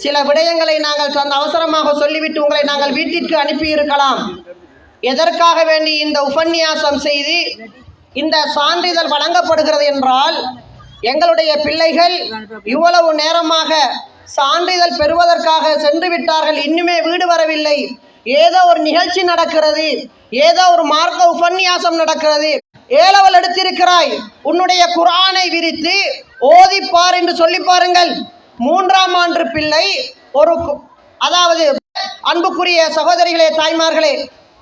சில விடயங்களை நாங்கள் அவசரமாக சொல்லிவிட்டு உங்களை நாங்கள் வீட்டிற்கு அனுப்பியிருக்கலாம். எதற்காக வேண்டி இந்த உபன்யாசம் செய்து இந்த சான்றிதழ் வழங்கப்படுகிறது என்றால், எங்களுடைய பிள்ளைகள் இவ்வளவு நேரமாக சான்றிதழ் பெறுவதற்காக சென்று விட்டார்கள், இன்னுமே வீடு வரவில்லை. ஏதோ ஒரு நிகழ்ச்சி நடக்கிறது, ஏதோ ஒரு மார்க்க உபன்யாசம் நடக்கிறது, ஏலவல் எடுத்திருக்கிறாய், உன்னுடைய குர்ஆனை விரித்து ஓதிப்பார் என்று சொல்லி பாருங்கள். 3ஆம் ஆண்டு பிள்ளை அதாவது அன்புக்குரிய சகோதரிகளே, தாய்மார்களே,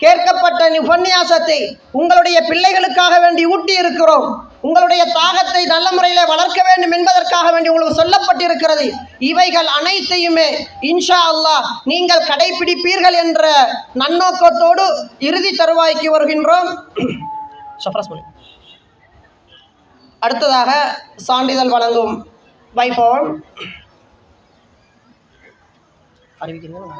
கேட்கப்பட்ட உபன்யாசத்தை உங்களுடைய பிள்ளைகளுக்காக வேண்டி ஊட்டி இருக்கிறோம். உங்களுடைய தாகத்தை நல்ல முறையில் வளர்க்க வேண்டும் என்பதற்காக வேண்டி உங்களுக்கு சொல்லப்பட்டிருக்கிறது. இவைகள் அனைத்தையுமே இன்ஷா அல்லாஹ் நீங்கள் கடைபிடிப்பீர்கள் என்ற நன்னோக்கத்தோடு இறுதி தருவாய்க்கு வருகின்றோம். அடுத்ததாக சான்றிதழ் வழங்கும் வைபவம் அறிவிக்கிறீர்கள்.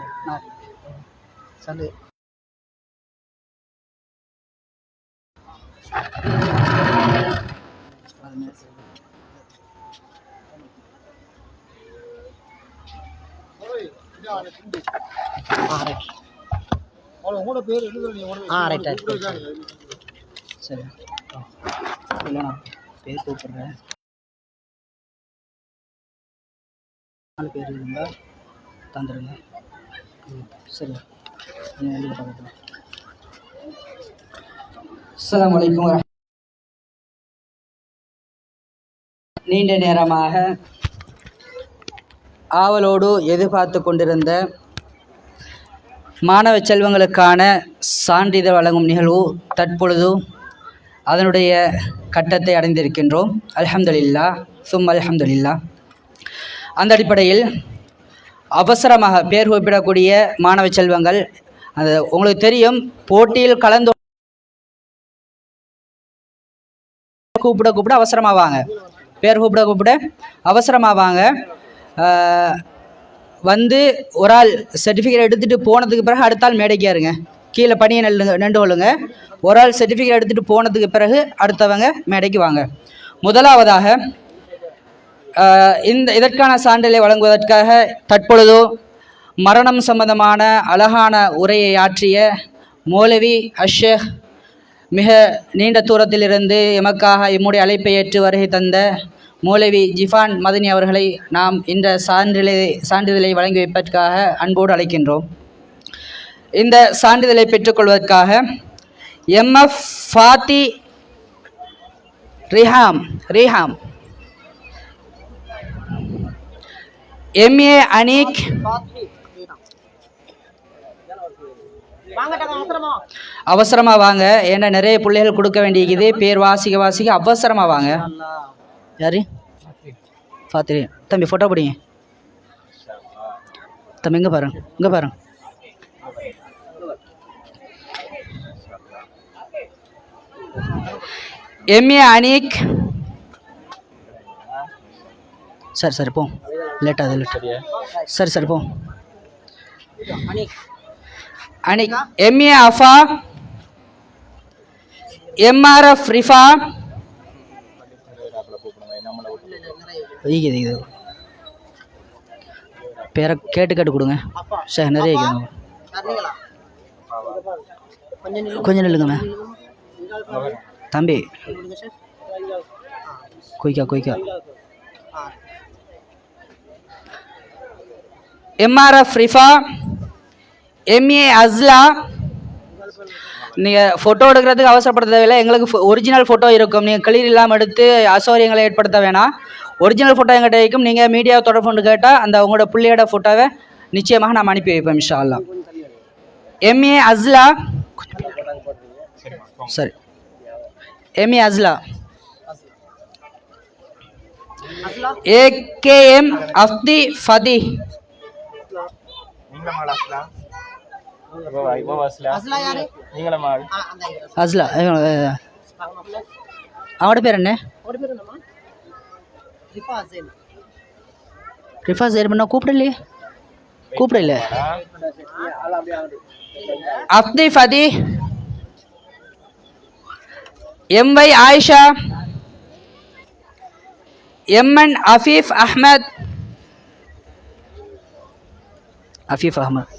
சரி, இல்லை நான் பேர் கூப்பிட்றேன். 4 பேர் இருந்தா தந்துடுங்க. சரி, அஸ்ஸலாமு அலைக்கும். நீண்ட நேரமாக ஆவலோடு எதிர்பார்த்து கொண்டிருந்த மாணவ செல்வங்களுக்கான சான்றிதழ் வழங்கும் நிகழ்வு தற்பொழுது அதனுடைய கட்டத்தை அடைந்திருக்கின்றோம். அல்ஹம்துலில்லாஹ் சும் அல்ஹம்துலில்லாஹ். அந்த அடிப்படையில் அவசரமாக பேர் குறிப்பிடக்கூடிய மாணவ செல்வங்கள், அது உங்களுக்கு தெரியும், போட்டியில் கலந்து கூப்பிட அவசரமாக வாங்க, பேர் கூப்பிட அவசரமாக வாங்க. வந்து ஒரு ஆள் சர்டிஃபிகேட் எடுத்துகிட்டு போனதுக்கு பிறகு அடுத்த ஆள் மேடைக்கு ஏறுங்க, கீழே பணியை நின்று கொள்ளுங்க. ஒரு ஆள் சர்டிஃபிகேட் எடுத்துகிட்டு போனதுக்கு பிறகு அடுத்தவங்க மேடைக்கு வாங்க. முதலாவதாக இதற்கான சான்றிதழை வழங்குவதற்காக தற்பொழுது மரணம் சம்பந்தமான அழகான உரையை ஆற்றிய மௌலவி அஷேக், மிக நீண்ட தூரத்திலிருந்து எமக்காக எம்முடைய அழைப்பை ஏற்று வருகை தந்த மௌலவி ஜிஃபான் மதனி அவர்களை நாம் இந்த சான்றிதழை வழங்கி வைப்பதற்காக அன்போடு அழைக்கின்றோம். இந்த சான்றிதழை பெற்றுக்கொள்வதற்காக எம்எஃப் ஃபாத்தி ரிஹாம், எம்ஏ அனீக், அவசரமாக வாங்க, ஏன்னா நிறைய பிள்ளைகள் கொடுக்க வேண்டியது, பேர் வாசிக்க அவசரமாக வாங்க. யாரு? ஃபாத்திரி தம்பி, ஃபோட்டோ பிடிங்க தம்பி. இங்கே பாருங்க. எம்ஏ அனீக். சரி போ, லேட்டாக சரி போ. அனீக். MA Afa, MRF Rifa. இது பேரை கேட்டு கொடுங்க. சரி, நிறைய கொஞ்சம் நில்லுங்க தம்பி. கொய்க்கா. MRF Rifa, MA Asla. நீங்கள் ஃபோட்டோ எடுக்கிறதுக்கு அவசரப்பட தேவையில்லை, எங்களுக்கு ஒரிஜினல் ஃபோட்டோ இருக்கும். நீங்கள் கிளியர் இல்லாமல் எடுத்து அசௌகரியங்களை ஏற்படுத்த வேணாம். ஒரிஜினல் ஃபோட்டோ எங்கிட்ட இருக்கும். நீங்கள் மீடியாவை தொடர்பு கொண்டு கேட்டால் அந்த உங்களோட பிள்ளையோட ஃபோட்டோவை நிச்சயமாக நாம் அனுப்பி வைப்போம் இன்ஷா அல்லாஹ். எம்ஏ அஸ்லா. சரி, எம்ஏ அஸ்லா. ஏகேஎம் அஃப்தி ஃபதி. அஸ்லா அவட பேர் என்ன? ரிஃபா ஜெயின் பண்ண கூப்பிடல. Afdi Fathi, MY Ayesha, MN Afeef Ahmed, Afeef Ahmed.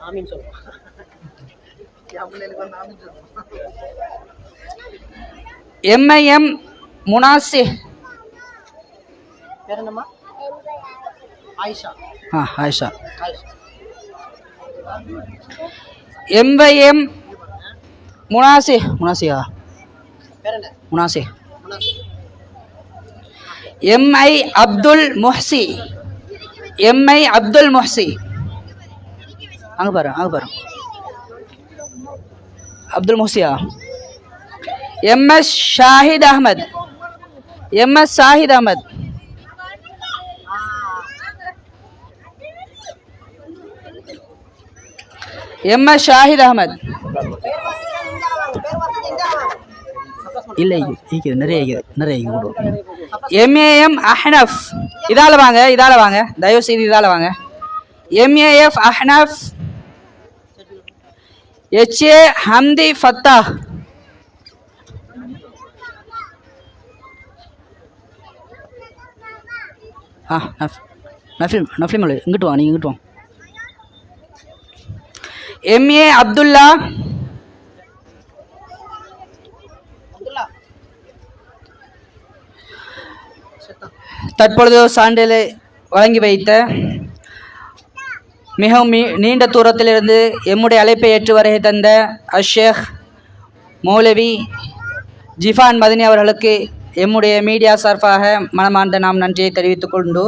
ஆமீன் சொல்லுங்க. எம்ஐஎம் முனாசிஹ். பேர் என்னம்மா? ஆயிஷா. ஆயிஷா. ஆயிஷா. எம்ஐஎம் முனாசிஹ். முனாசிஹா பேர் என்ன? முனாசிஹ். முனாசிஹ். எம்ஐ அப்துல் முஹ்சி. எம்ஐ அப்துல் முஹ்சி. அங்கே பாரு அப்துல் முஹ்சியா. MS Shahid Ahmed. MS Shahid Ahmed. MS Shahid Ahmed. இல்லை நிறைய எம்ஏஎம் அஹ்னஃப். இதால வாங்க தயவு செய்து இதால வாங்க. எம்ஏஎஃப் அஹ்னஃப். HA ஹம்தி Fatah. நஃப்லி மலை இங்கிட்டு வாங்க, இங்கிட்டு வாங்க. எம்ஏ அப்துல்லா. தற்பொழுது சான்றிதழை வழங்கி வைத்த மிகவும் நீண்ட தூரத்திலிருந்து எம்முடைய அழைப்பை ஏற்று வருகை தந்த அஷேக் மௌலவி ஜிஃபான் மதனி அவர்களுக்கு எம்முடைய மீடியா சார்பாக மனமார்ந்த நாம் நன்றியை தெரிவித்துக் கொண்டு,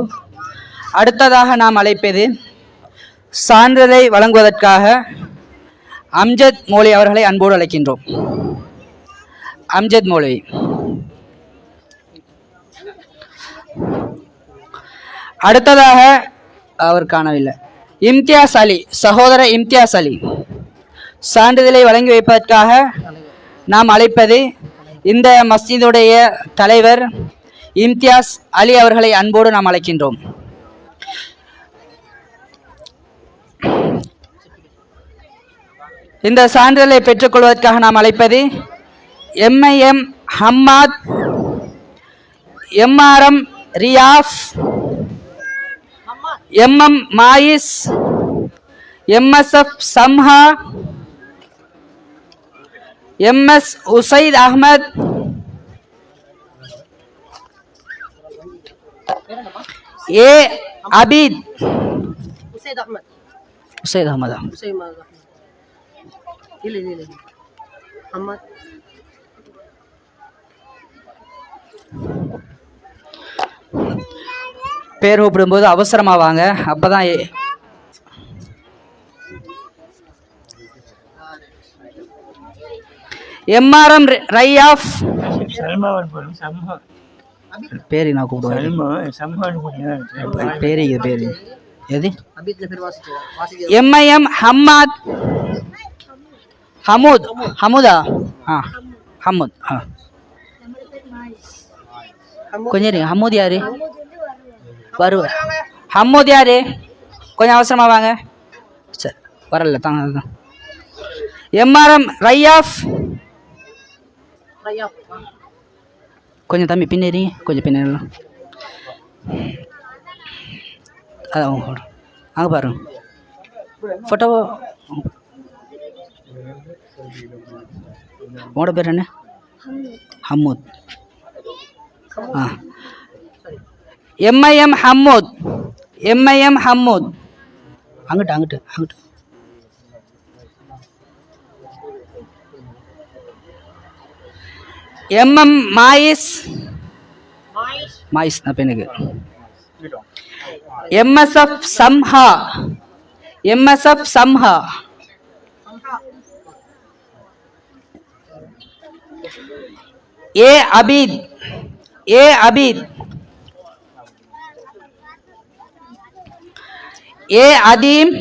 அடுத்ததாக நாம் அழைப்பது சான்றிதழை வழங்குவதற்காக அம்ஜத் மௌலவி அவர்களை அன்போடு அழைக்கின்றோம். அம்ஜத் மௌலவி. அடுத்ததாக அவர் காணவில்லை. இம்தியாஸ் அலி, சகோதரர் இம்தியாஸ் அலி. சான்றிதழை வழங்கி வைப்பதற்காக நாம் அழைப்பது இந்த மஸ்ஜிதுடைய தலைவர் இம்தியாஸ் அலி அவர்களை அன்போடு நாம் அழைக்கின்றோம். இந்த சான்றிதழை பெற்றுக்கொள்வதற்காக நாம் அழைப்பது MIM Hammad, MRM Riyaf, MM Mayis, MSF Samha, MS Usaid Ahmed, A Abeed. Usaid அஹ்மதா? பேர் கூப்பிடும்போது அவசரமா வாங்க, அப்பதான். எம்ஆர்எம் ரையாஃப். பேரு நான் கூப்பிடுவேன். பேரு எது? எம்ஐஎம் ஹம்மாத். ஹமுதா. ஹமுத். கொஞ்சம் இருங்க. ஹமுத் யாரு? வருவார். ஹமுத் யாரு? கொஞ்சம் அவசரமா வாங்க. சரி, வரல தாங்க. எம்ஆர்எம் ரையாஃப். கொஞ்சம் தம்பி பின்னேறி, கொஞ்சம் பின்னேறலாம். அதான் அங்கே பாருங்க ஃபோட்டோ. உங்களோட பேர் என்ன? ஹம்மூத். எம்ஐஎம் ஹம்மூத். எம்ஐஎம் ஹம்மூத். அங்கிட்டு. எம்எம் மாயிஸ். மாயிஸ் நான் பெண்ணுக்கு. MSF Samha. MSF Samha. A Abeed. A Abeed. A Adeem.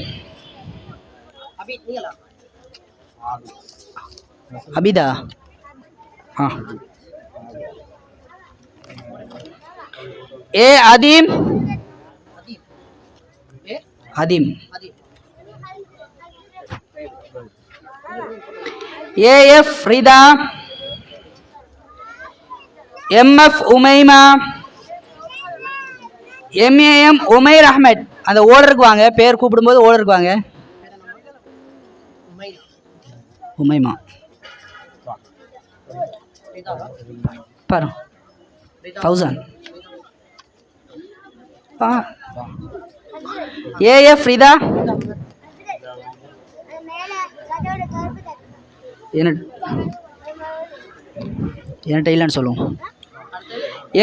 அபிதா. A Adeem. Adeem. AF Rida. MF Umaima. MAM Umair Ahmed. அந்த ஓடருக்கு வாங்க, பேர் கூப்பிடும்போது ஓடருக்கு வாங்க. உமைமா பாரு ஃபௌசான். ஏஎஃப் ரிதா. என்கிட்ட இல்லைன்னு சொல்லுவோம்.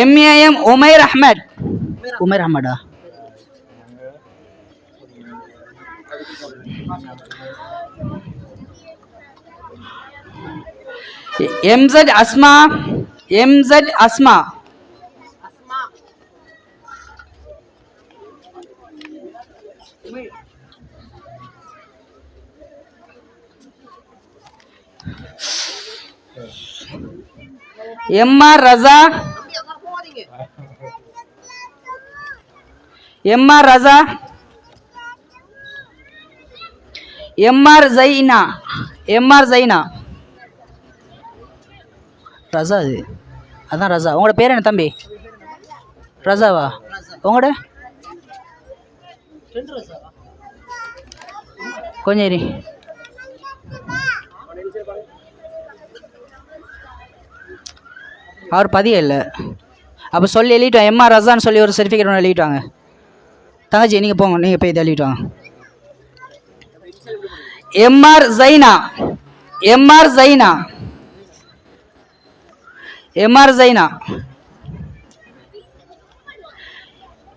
எம்ஏஎம் உமைர் அஹ்மத். உமைர் அஹ்மதா? MZ Asma. MZ Asma. MR Raza. MR Raza. MR Zaina. MR Zaina. Raza அது, அதான் ரஸா. உங்களோட பேர் என்ன தம்பி? ரஸாவா? உங்களோட கொஞ்சம் இரு. அவர் பதிய இல்லை. அப்போ சொல்லி எழுதிட்டோம். எம்ஆர் ரஸான்னு சொல்லி ஒரு சர்டிஃபிகேட் ஒன்று எழுதிட்டாங்க. தங்கச்சி நீங்கள் போங்க, நீங்கள் போய் எழுதிட்டாங்க. MR Zaina. MR Zaina. MR Zaina.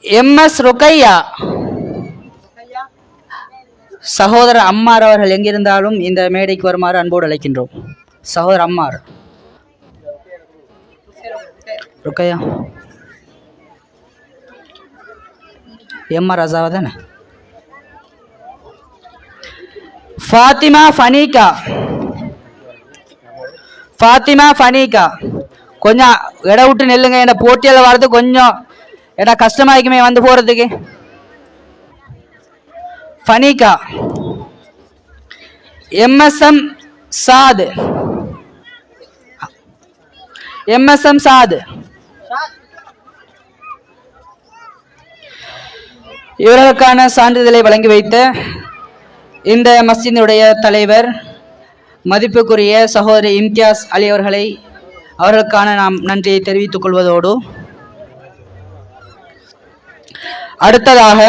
MS Rukaiya. சகோதரர் அம்மார் அவர்கள் எங்கிருந்தாலும் இந்த மேடைக்கு வருமாறு அன்போடு அழைக்கின்றோம். சகோதரர் அம்மார். ருக்கையா. எம்ஆர் ரஸாவா தானே? ஃபாத்திமா ஃபனீகா. ஃபாத்திமா ஃபனீகா. கொஞ்சம் இட விட்டு நெல்லுங்க. என்ன போட்டியில் வர்றது கொஞ்சம் ஏடா கஷ்டமாயிக்குமே வந்து போகிறதுக்கு. ஃபனீகா. எம்எஸ்எம் சாத். எம்எஸ்எம் சாத். இவர்களுக்கான சான்றிதழை வழங்கி வைத்த இந்த மஸ்ஜிதினுடைய தலைவர் மதிப்புக்குரிய சகோதரி இம்தியாஸ் அலி அவர்களுக்கான நாம் நன்றியை தெரிவித்துக் கொள்வதோடு, அடுத்ததாக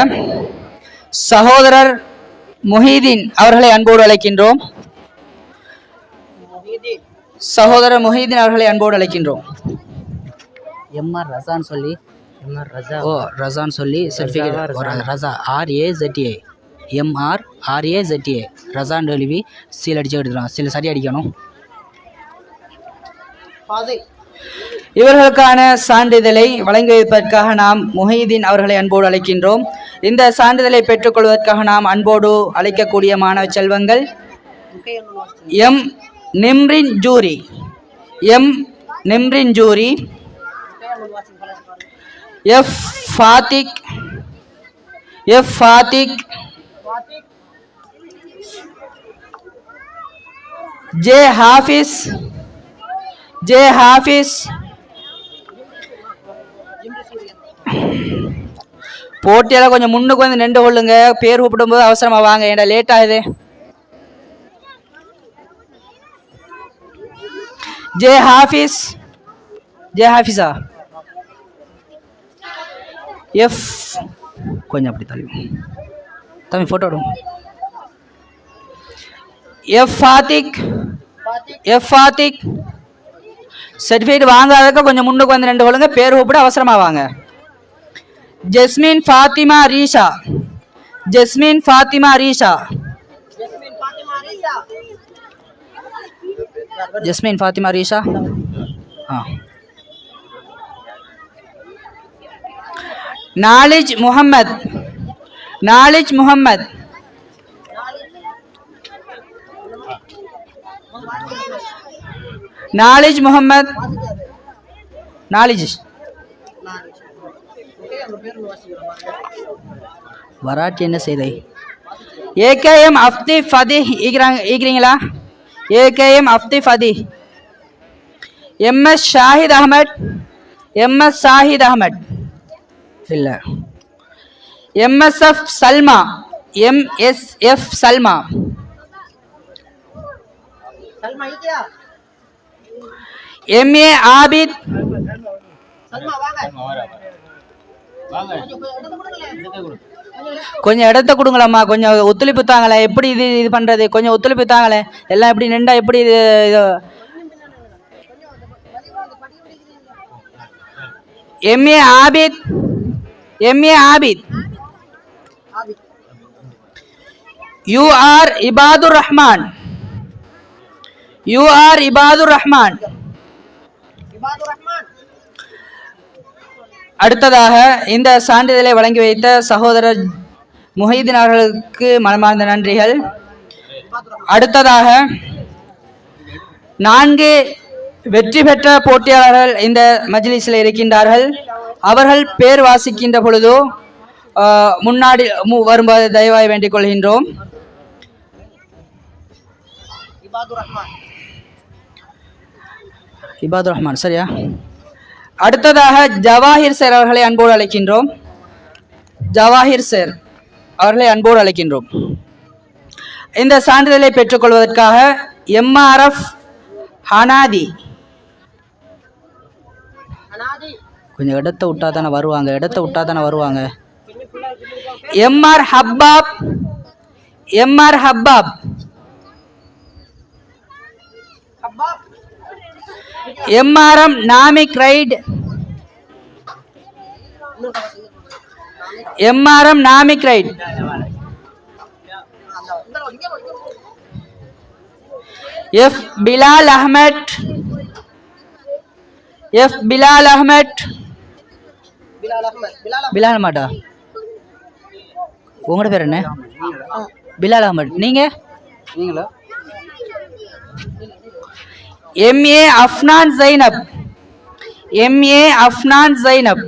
சகோதரர் முஹீதீன் அவர்களை அன்போடு அழைக்கின்றோம். சகோதரர் முஹீதீன் அவர்களை அன்போடு அழைக்கின்றோம். எம்ஆர் ரஸான்னு சொல்லி எம்ஆர் ரஸா. ஓ ரஸான்னு சொல்லி certificate. Raza RAZA. MR RAZA. ரஸான்னு எழுதி சீல் அடிச்சு எடுத்துக்கலாம். சீல் சரி அடிக்கணும். இவர்களுக்கான சான்றிதழை வழங்கி வைப்பதற்காக நாம் முஹீதீன் அவர்களை அன்போடு அழைக்கின்றோம். இந்த சான்றிதழை பெற்றுக்கொள்வதற்காக நாம் அன்போடு அழைக்கக்கூடிய மாணவ செல்வங்கள் M Nimrin Juri. M Nimrin Juri. F Fathik. F Fathik. J Hafiz. J Hafiz. போட்டியால் கொஞ்சம் முன்னுக்கு வந்து நின்று கொள்ளுங்க. பேர் கூப்பிடும்போது அவசரமா வாங்க, ஏன்டா லேட் ஆகுது. ஜே ஹாஃபிஸ். ஜே ஹாஃபிஸா? எஃப் கொஞ்சம் அப்படி தள்ளி தம்பி ஃபோட்டோ விடும். F Fathik. F Fathik. Certificate வாங்காதக்க கொஞ்சம் முன்னுக்கு வந்து நின்று கொள்ளுங்க. பேர் கூப்பிட அவசரமா வாங்க. ஜஸ்மின் ஃபாத்திமா ரீஷா. ஜஸ்மின் ஃபாத்திமா ரீஷா. ஜஸ்மின் ஃபாத்திமா ரீஷா. நாலிஜ் முஹம்மத். நாலிஜ் முஹம்மத். நாலிஜ் முஹம்மத். நாலிஜ் வராட்டி என்ன செய்தை? ஏகேஎம் அஃப்தி ஃபதி ஈக்கிறீங்களா? AKM Afdi Fathi. MS Shahid Ahmed. MS Shahid Ahmed இல்லை. MSF Salma, MSF Salma. சல்மா இருக்கியா? MA ஆபித். சல்மா வாங்க. கொஞ்சம் இடத்த கொடுங்களம்மா, கொஞ்சம் ஒத்துழைப்பு தாங்களே. எப்படி இது பண்றது? கொஞ்சம் ஒத்துழைப்பு தாங்களே. எல்லாம் எப்படி நின்றா எப்படி இது? MA Abid, MA Abid. UR இபாதுர் Rahman, UR இபாதுர் Rahman. அடுத்ததாக இந்த சான்றிதழை வழங்கி வைத்த சகோதரர் முஹைதீன் அவர்களுக்கு மனமார்ந்த நன்றிகள். அடுத்ததாக 4 வெற்றி பெற்ற போட்டியாளர்கள் இந்த மஜ்லிஸில் இருக்கின்றார்கள். அவர்கள் பேர் வாசிக்கின்ற பொழுது முன்னாடி வரும்போது தயவாய் வேண்டிக் கொள்கின்றோம். இபாதுர் ரஹ்மான், சரியா? அடுத்ததாக ஜவாஹிர் சார் அவர்களை அன்போடு அழைக்கின்றோம். ஜவாஹிர் சார் அவர்களை அன்போடு அழைக்கின்றோம். இந்த சான்றிதழை பெற்றுக்கொள்வதற்காக MRF ஹனாதி. கொஞ்சம் இடத்த விட்டா தானே வருவாங்க, இடத்த விட்டா தானே வருவாங்க. MR ஹப்பாப், MR Habbab. MRM Namik right, MRM Namik right. F Bilal Ahmed, F Bilal Ahmad. Bilal அஹ்மதா? உங்களோட பேர் என்ன? பிலால் அஹ்மத். நீங்களா? MA Afnan Zainab, MA Afnan Zainab.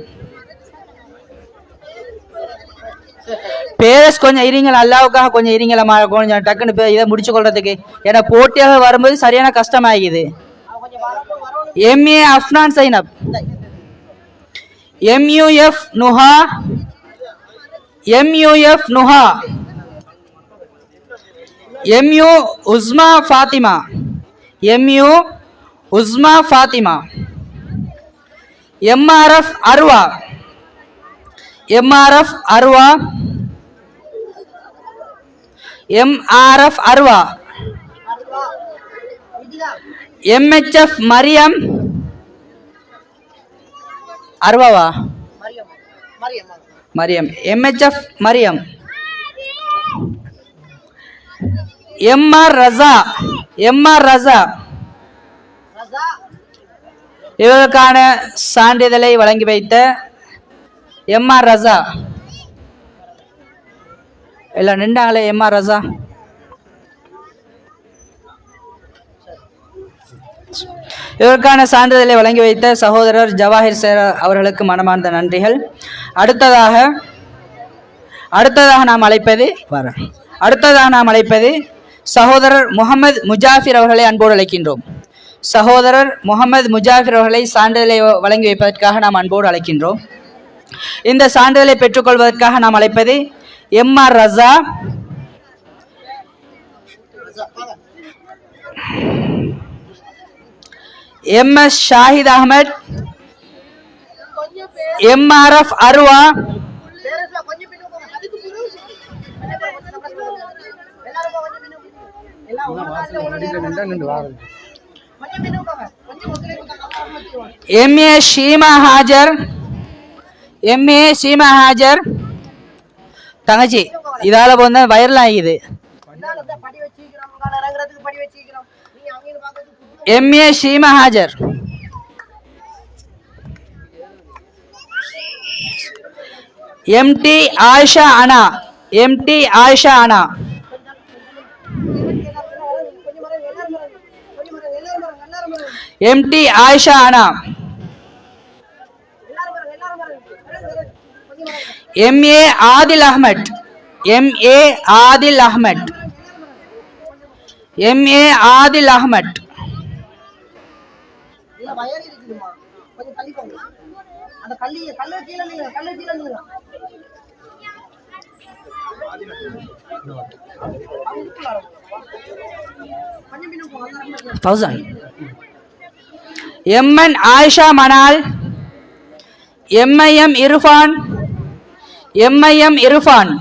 பேரஸ் கொஞ்சம் இருங்கள், அல்லாவுக்காக கொஞ்சம் இருங்களம்மா, கொஞ்சம் டக்குன்னு இதை முடிச்சு கொள்றதுக்கு. ஏன்னா போட்டியாக வரும்போது சரியான கஷ்டமாகிது. MA Afnan Zainab. MUF Nuha, MUF Nuha. MU உஸ்மா ஃபாத்திமா, MU உஸ்மா Fathima. MRF அர்வா, MRF அர்வா, MRF அர்வா. MHF Mariam. அர்வாவா? Mariam. MHF Mariam. MR Raza, MR Raza. இவர்களுக்கான சான்றிதழை வழங்கி வைத்த MR ரஸா. எல்லாம் நின்றாங்களே. MR ரஸா. இவருக்கான சான்றிதழை வழங்கி வைத்த சகோதரர் ஜவாஹிர் சார் அவர்களுக்கு மனமார்ந்த நன்றிகள். அடுத்ததாக நாம் அழைப்பது சகோதரர் முகமது முஜாஃபிர் அவர்களை அன்போடு அழைக்கின்றோம். சகோதரர் முகமது முஜாஃபிர் அவர்களை சான்றிதழை வழங்கி வைப்பதற்காக நாம் அன்போடு அழைக்கின்றோம். இந்த சான்றிதழை பெற்றுக்கொள்வதற்காக நாம் அழைப்பது MR Raza, MS Shahid Ahmad, MRF அர்வா, MA Sheema ஹாஜர், MA ஷீமா ஹாஜர். தங்கச்சி இதால போந்தா வைரல் ஆகிது. MA ஷீமா ஹாஜர். MT ஆயிஷா அனா, MT ஆயிஷா அனா. MT Ayesha Ana. MA Adil Ahmed, MA Adil Ahmed, MA Adil Ahmed. Fauzan. MN Ayesha Manal, MIM Irfan, MIM Irfan,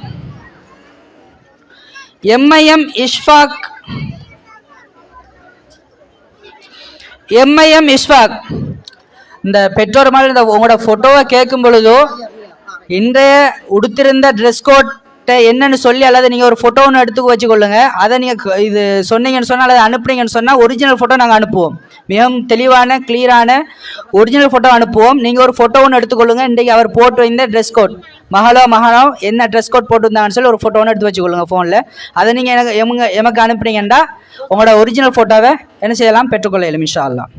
MIM Ishfaq, MIM Ishfaq. இந்த பெற்றோர் மாதிரி இந்த உங்களோட ஃபோட்டோவை கேட்கும் பொழுதோ இன்றைய உடுத்திருந்த ட்ரெஸ் கோட் என்னன்னு சொல்லி அல்லது நீங்கள் ஒரு ஃபோட்டோ ஒன்று எடுத்து வச்சுக்கொள்ளுங்க. அதை நீங்கள் இது சொன்னீங்கன்னு சொன்னால் அல்லது அனுப்புனீங்கன்னு சொன்னால் ஒரிஜினல் ஃபோட்டோ நாங்கள் அனுப்புவோம். மிகவும் தெளிவான கிளியரான ஒரிஜினல் ஃபோட்டோ அனுப்புவோம். நீங்கள் ஒரு ஃபோட்டோ ஒன்று எடுத்துக்கொள்ளுங்க. இன்றைக்கு அவர் போட்டு வைந்த ட்ரெஸ் கோட் மகளோ என்ன ட்ரெஸ் கோட் போட்டு வந்தாங்கன்னு சொல்லி ஒரு ஃபோட்டோ ஒன்று எடுத்து வச்சுக்கொள்ளுங்க ஃபோனில். அதை நீங்கள் எமக்கு அனுப்புனீங்கன்னா உங்களோட ஒரிஜினல் ஃபோட்டோவை என்ன செய்யலாம், பெற்றுக்கொள்ளலாம் இன்ஷா அல்லாஹ்.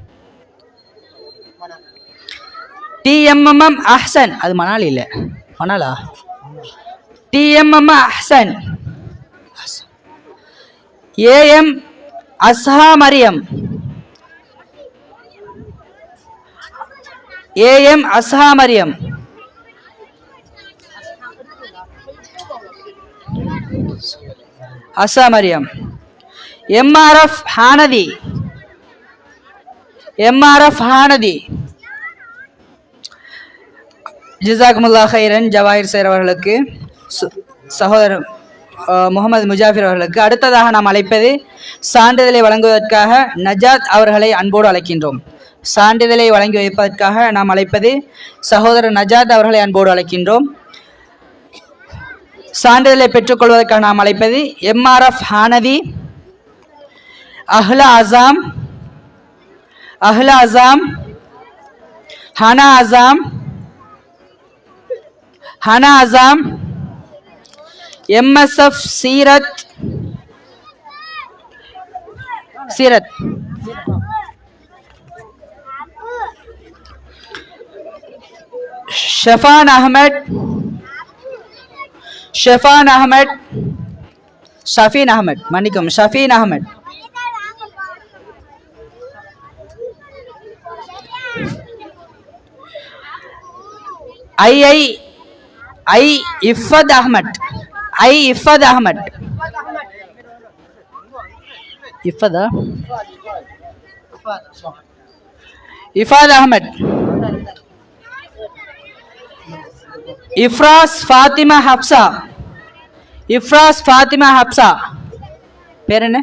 டிஎம்எம்எம் அஹ்சன், அது மணாலி இல்லை, மணாலா? DMM Ahsan, AM Azha Mariyam, AM Azha Mariyam, Azha Mariyam, MRF Hanadi, MRF Hanadi. ஜிசாக்குமுல்லா ஹைரன் ஜவாஹிர் சேர் அவர்களுக்கு, சகோதரர் முகமது முஜாஃபிர் அவர்களுக்கு. அடுத்ததாக நாம் அழைப்பது சான்றிதழை வழங்குவதற்காக நஜாத் அவர்களை அன்போடு அழைக்கின்றோம். சான்றிதழை வழங்கி வைப்பதற்காக நாம் அழைப்பது சகோதரர் நஜாத் அவர்களை அன்போடு அழைக்கின்றோம். சான்றிதழை பெற்றுக்கொள்வதற்காக நாம் அழைப்பது எம்ஆர்எஃப் ஹானதி, அஹ்லா அசாம், அஹ்லா அசாம், ஹனா அசாம், ஹனா அசாம், எம்எஸ்எஃப் சீரத், சீரத், ஷஃபான் அஹமட், ஷஃபான் அஹமட், ஷஃபீன் அஹமட், மன்னிக்கும் ஷஃபீன் அஹமட், ஐ இஃபத் அஹமட், ஐ இஃபத் அஹமட், இஃபதா இஃபாத் அஹமட், இஃப்ராஸ் ஃபாத்திமா ஹப்சா, இஃப்ராஸ் ஃபாத்திமா ஹப்சா, பேர் என்ன?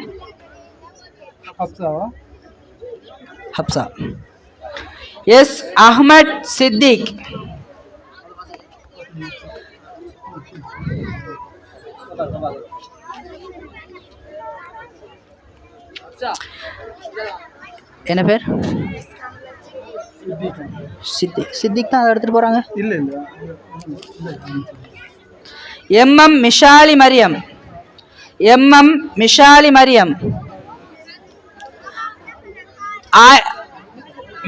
ஹப்சா. எஸ் அஹ்மத் சித்திக், என்ன பேர்? சித்திக். சித்திக் தான் அதை எடுத்துட்டு போறாங்க. எம்எம் மிஷாலி மரியம், எம்எம் மிஷாலி மரியம்,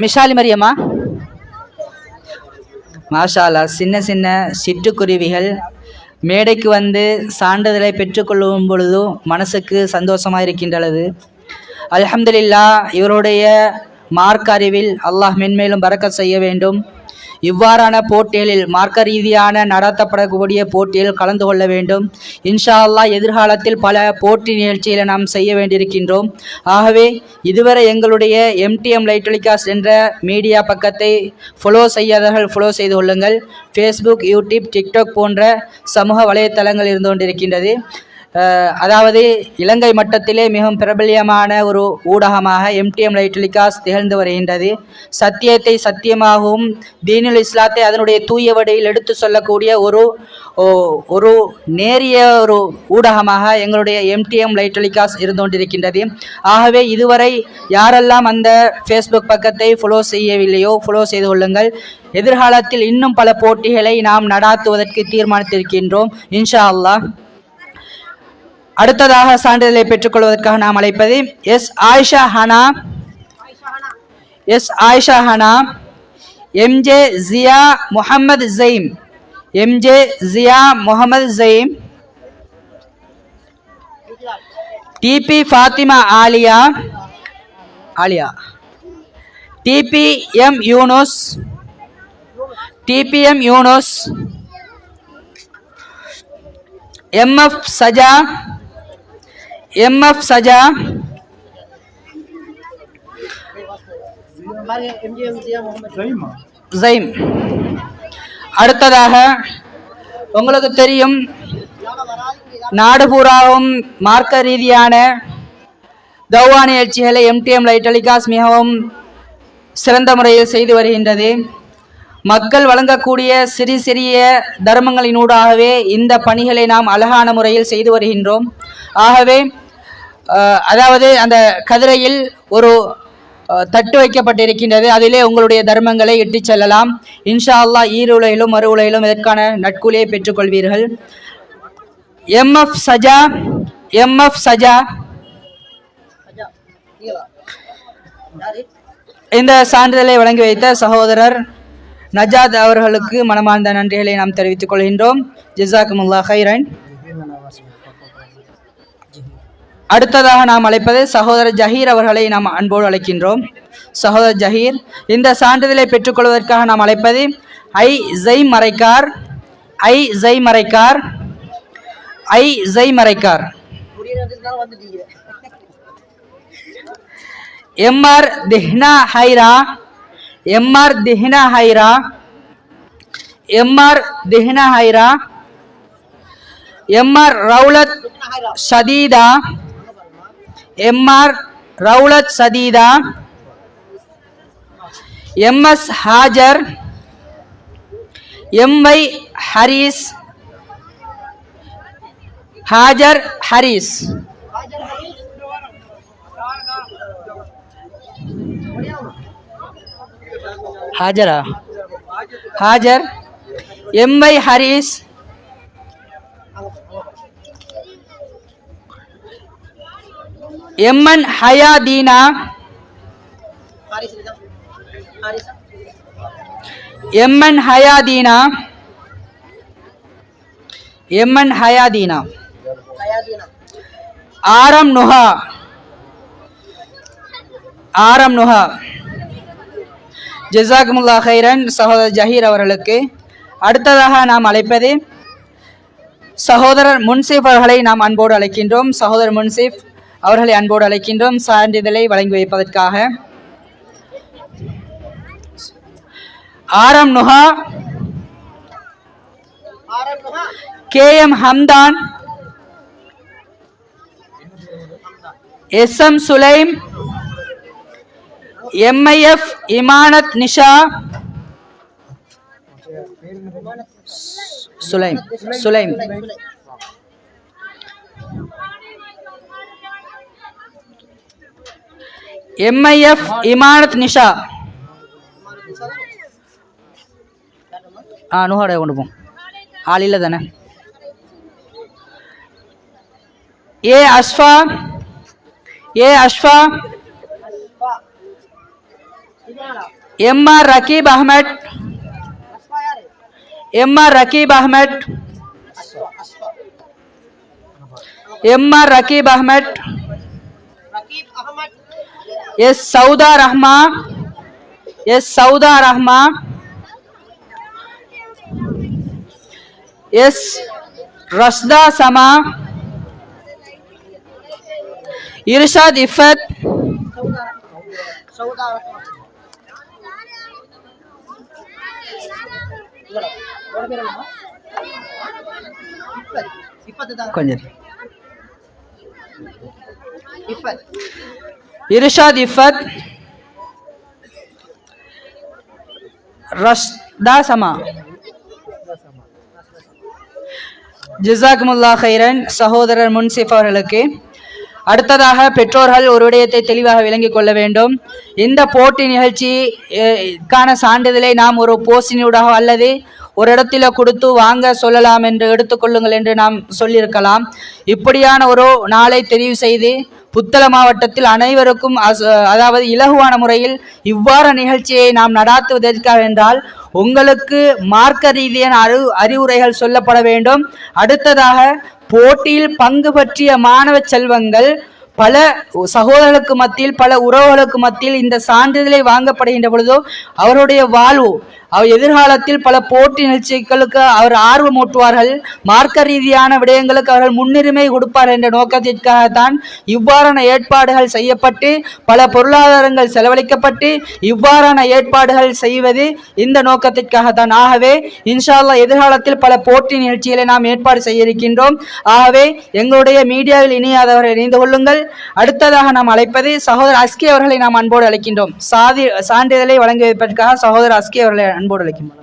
மிஷாலி மரியமா? மாஷா அல்லாஹ். சின்ன சின்ன சிட்டுக்குருவிகள் மேடைக்கு வந்து சான்றிதழை பெற்றுக்கொள்ளும் பொழுது மனசுக்கு சந்தோஷமாக இருக்கின்றது. அல்ஹம்துலில்லாஹ். இவருடைய மார்க்க அறிவில் அல்லாஹ் மென்மேலும் பரக்கத் செய்ய வேண்டும். இவ்வாறான போட்டிகளில் மார்க்க ரீதியான நடத்தப்படக்கூடிய போட்டியில் கலந்து கொள்ள வேண்டும். இன்ஷா அல்லாஹ் எதிர்காலத்தில் பல போட்டி நிகழ்ச்சிகளை நாம் செய்ய வேண்டியிருக்கின்றோம். ஆகவே இதுவரை எங்களுடைய எம்டிஎம் லைட்டொலிகாஸ்ட் என்ற மீடியா பக்கத்தை ஃபாலோ செய்யாதவர்கள் ஃபாலோ செய்து கொள்ளுங்கள். ஃபேஸ்புக், யூடியூப், டிக்டாக் போன்ற சமூக வலைத்தளங்கள் இருந்து கொண்டிருக்கின்றது. அதாவது இலங்கை மட்டத்திலே மிகவும் பிரபல்யமான ஒரு ஊடகமாக எம்டிஎம் லைட்டொலிகாஸ்ட் திகழ்ந்து வருகின்றது. சத்தியத்தை சத்தியமாகவும் தீனுல் இஸ்லாத்தை அதனுடைய தூய வடிவில் எடுத்து சொல்லக்கூடிய ஒரு நேரிய ஒரு ஊடகமாக எங்களுடைய எம்டிஎம் லைட்டொலிகாஸ்ட் இருந்து கொண்டிருக்கின்றது. ஆகவே இதுவரை யாரெல்லாம் அந்த ஃபேஸ்புக் பக்கத்தை ஃபாலோ செய்யவில்லையோ ஃபாலோ செய்து கொள்ளுங்கள். எதிர்காலத்தில் இன்னும் பல போட்டிகளை நாம் நடாத்துவதற்கு தீர்மானித்திருக்கின்றோம் இன்ஷா அல்லாஹ். அடுத்ததாக சான்றிதழை பெற்றுக்கொள்வதற்காக நாம் அழைப்பது S Ayesha Hana, S Ayesha Hana, MJ Ziya Muhammad Jaim, MJ Ziya Muhammad Jaim, DP Fathima Aliya, Aliya, DPM Yunus, DPM Yunus, MF Saja, MF Saja, Jaim. அடுத்ததாக உங்களுக்கு தெரியும், நாடு பூராவும் மார்க்க ரீதியான தௌவா நிகழ்ச்சிகளை MTM லைட் டெலிகாஸ்ட் மிகவும் சிறந்த முறையில் செய்து வருகின்றது. மக்கள் வழங்கக்கூடிய சிறிய சிறிய தர்மங்களினூடாகவே இந்த பணிகளை நாம் அழகான முறையில் செய்து வருகின்றோம். ஆகவே அதாவது அந்த கதிரையில் ஒரு தட்டு வைக்கப்பட்டிருக்கின்றது, அதிலே உங்களுடைய தர்மங்களை இட்டுச் செல்லலாம். இன்ஷா அல்லாஹ் ஈருலகிலும் மறு உலகிலும் இதற்கான நட்கூலியை பெற்றுக்கொள்வீர்கள். MF Saja, MF Saja. இந்த சான்றிதழை வழங்கி வைத்த சகோதரர் நஜாத் அவர்களுக்கு மனமார்ந்த நன்றிகளை நாம் தெரிவித்துக் கொள்கின்றோம். ஜஸாக்குமுல்லாஹ் ஹைரன். அடுத்ததாக நாம் அழைப்பது சகோதரர் ஜஹீர் அவர்களை நாம் அன்போடு அழைக்கின்றோம். சகோதரர் ஜஹீர், இந்த சான்றிதழை பெற்றுக்கொள்வதற்காக நாம் அழைப்பது I J Maraikar, I J Maraikar, I J Maraikar. MR Tihna Haira, MR Tihna Haira, MR Tihna Haira, MR Raulath Shadeetha, MR Raulath Sadeetha, MS Hajar, MY Haris, Hajar Haris, Hajara ஹாஜர், MY Harish, MN ஹயாதீனா, MN ஹயாதீனா, MN ஹயாதீனா, ஆரம் நுஹா, ஆரம் நுஹா. ஜஸாக்குமுல்லாஹ் ஹைரன் சகோதரர் ஜஹீர் அவர்களுக்கு. அடுத்ததாக நாம் அழைப்பது சகோதரர் முன்சிப் அவர்களை நாம் அன்போடு அழைக்கின்றோம். சகோதரர் முன்சிப் அவர்களை அன்போடு அழைக்கின்றோம் சான்றிதழை வழங்கி வைப்பதற்காக. ஆரம் Nuha, KM Hamdan, SM Sulaim, MIF இமானத் Nisha, Sulaim Sulaim, MIF இமானத் Nisha. நுஹாட கொண்டு போம், ஆள் இல்லை தானே. ஏ அஷ்ஃபா, ஏ அஷ்ஃபா, MR Raqeeb Ahmad, MR Raqeeb Ahmad, MR Raqeeb Ahmad, S Soudha ரஹ்மா, S சௌதா ரஹ்மா, S ரஷ்தா சமா, இர்ஷாத் இஃபத், கொஞ்சம் இர்ஷாத் இஃபத், ரஷ்தா சமா. ஜஸாக்குமுல்லாஹ் ஹைரன் சகோதரர் முன்சிப் அவர்களுக்கு. அடுத்ததாக பெற்றோர்கள் ஒரு விடயத்தை தெளிவாக விளங்கிக் கொள்ள வேண்டும். இந்த போட்டி நிகழ்ச்சிக்கான சான்றிதழை நாம் ஒரு போஸ்டினூடாக அல்லது ஒரு இடத்துல கொடுத்து வாங்க சொல்லலாம் என்று எடுத்துக்கொள்ளுங்கள் என்று நாம் சொல்லியிருக்கலாம். இப்படியான ஒரு நாளை தெரிவு செய்து புத்தள மாவட்டத்தில் அனைவருக்கும் அதாவது இலகுவான முறையில் இவ்வாறு நிகழ்ச்சியை நாம் நடாத்துவதற்காக என்றால் உங்களுக்கு மார்க்க ரீதியான அறிவுரைகள் சொல்லப்பட வேண்டும். அடுத்ததாக போட்டியில் பங்கு பற்றிய மாணவ செல்வங்கள் பல சகோதரர்களுக்கு மத்தியில் பல உறவுகளுக்கு மத்தியில் இந்த சான்றிதழை வாங்கப்படுகின்ற பொழுதோ அவருடைய வாழ்வு அவர் எதிர்காலத்தில் பல போட்டி நிகழ்ச்சிகளுக்கு அவர் ஆர்வமூட்டுவார்கள். மார்க்க ரீதியான விடயங்களுக்கு அவர்கள் முன்னுரிமை கொடுப்பார் என்ற நோக்கத்திற்காகத்தான் இவ்வாறான ஏற்பாடுகள் செய்யப்பட்டு பல பொருளாதாரங்கள் செலவழிக்கப்பட்டு இவ்வாறான ஏற்பாடுகள் செய்வது இந்த நோக்கத்திற்காகத்தான். ஆகவே இன்ஷா அல்லாஹ் எதிர்காலத்தில் பல போட்டி நிகழ்ச்சிகளை நாம் ஏற்பாடு செய்ய இருக்கின்றோம். ஆகவே எங்களுடைய மீடியாவில் இணையாதவர்கள் இணைந்து கொள்ளுங்கள். அடுத்ததாக நாம் அழைப்பது சகோதரர் அஸ்கி அவர்களை நாம் அன்போடு அழைக்கின்றோம். சான்றிதழை வழங்கி வைப்பதற்காக சகோதரர் அஸ்கி அவர்களை அன்போடு அழைக்கின்றோம்.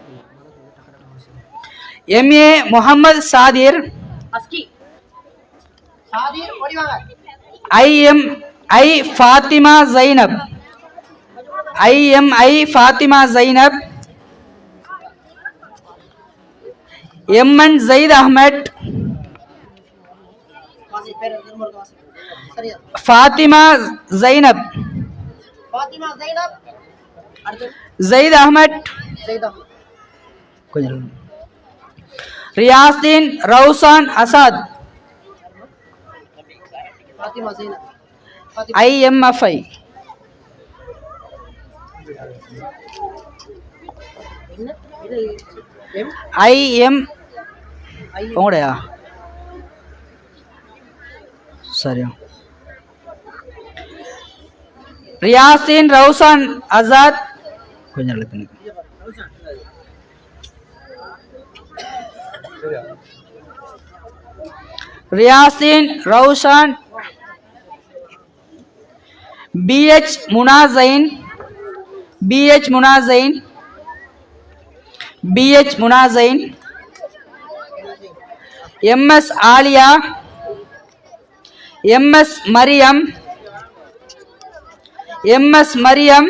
MA Mohammed Sadhir, IMI Fathima Zainab, IMI Fathima Zainab, MN Zaid Ahmad, Fathima Zainab, Zaid Ahmad, Riyasdeen ரவுசான் Azad, IMFI, உங்களுடையா சரி. ரியாசின் ரவுசான் அசாத், கொஞ்சம் எழுத்துங்க. ரியாசின் ரவுசான், BH முனாசைன், BH முனாசைன், BH முனாசைன், MS Alia, MS Mariam, MS Mariam,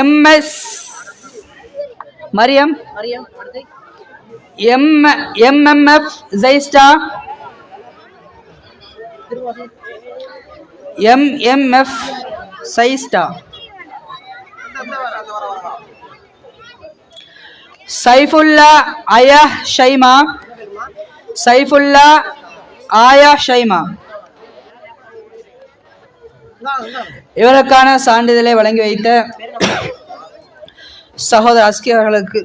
MS Mariam, MMF ஜைஸ்டா, MMF சைஸ்டா, Saifullah ஆயா ஷைமா, சைஃபுல்லா ஆயா ஷைமா. இவருக்கான சான்றிதழை வழங்கி வைத்த சகோதரர் அஸ்கி அவர்களுக்கு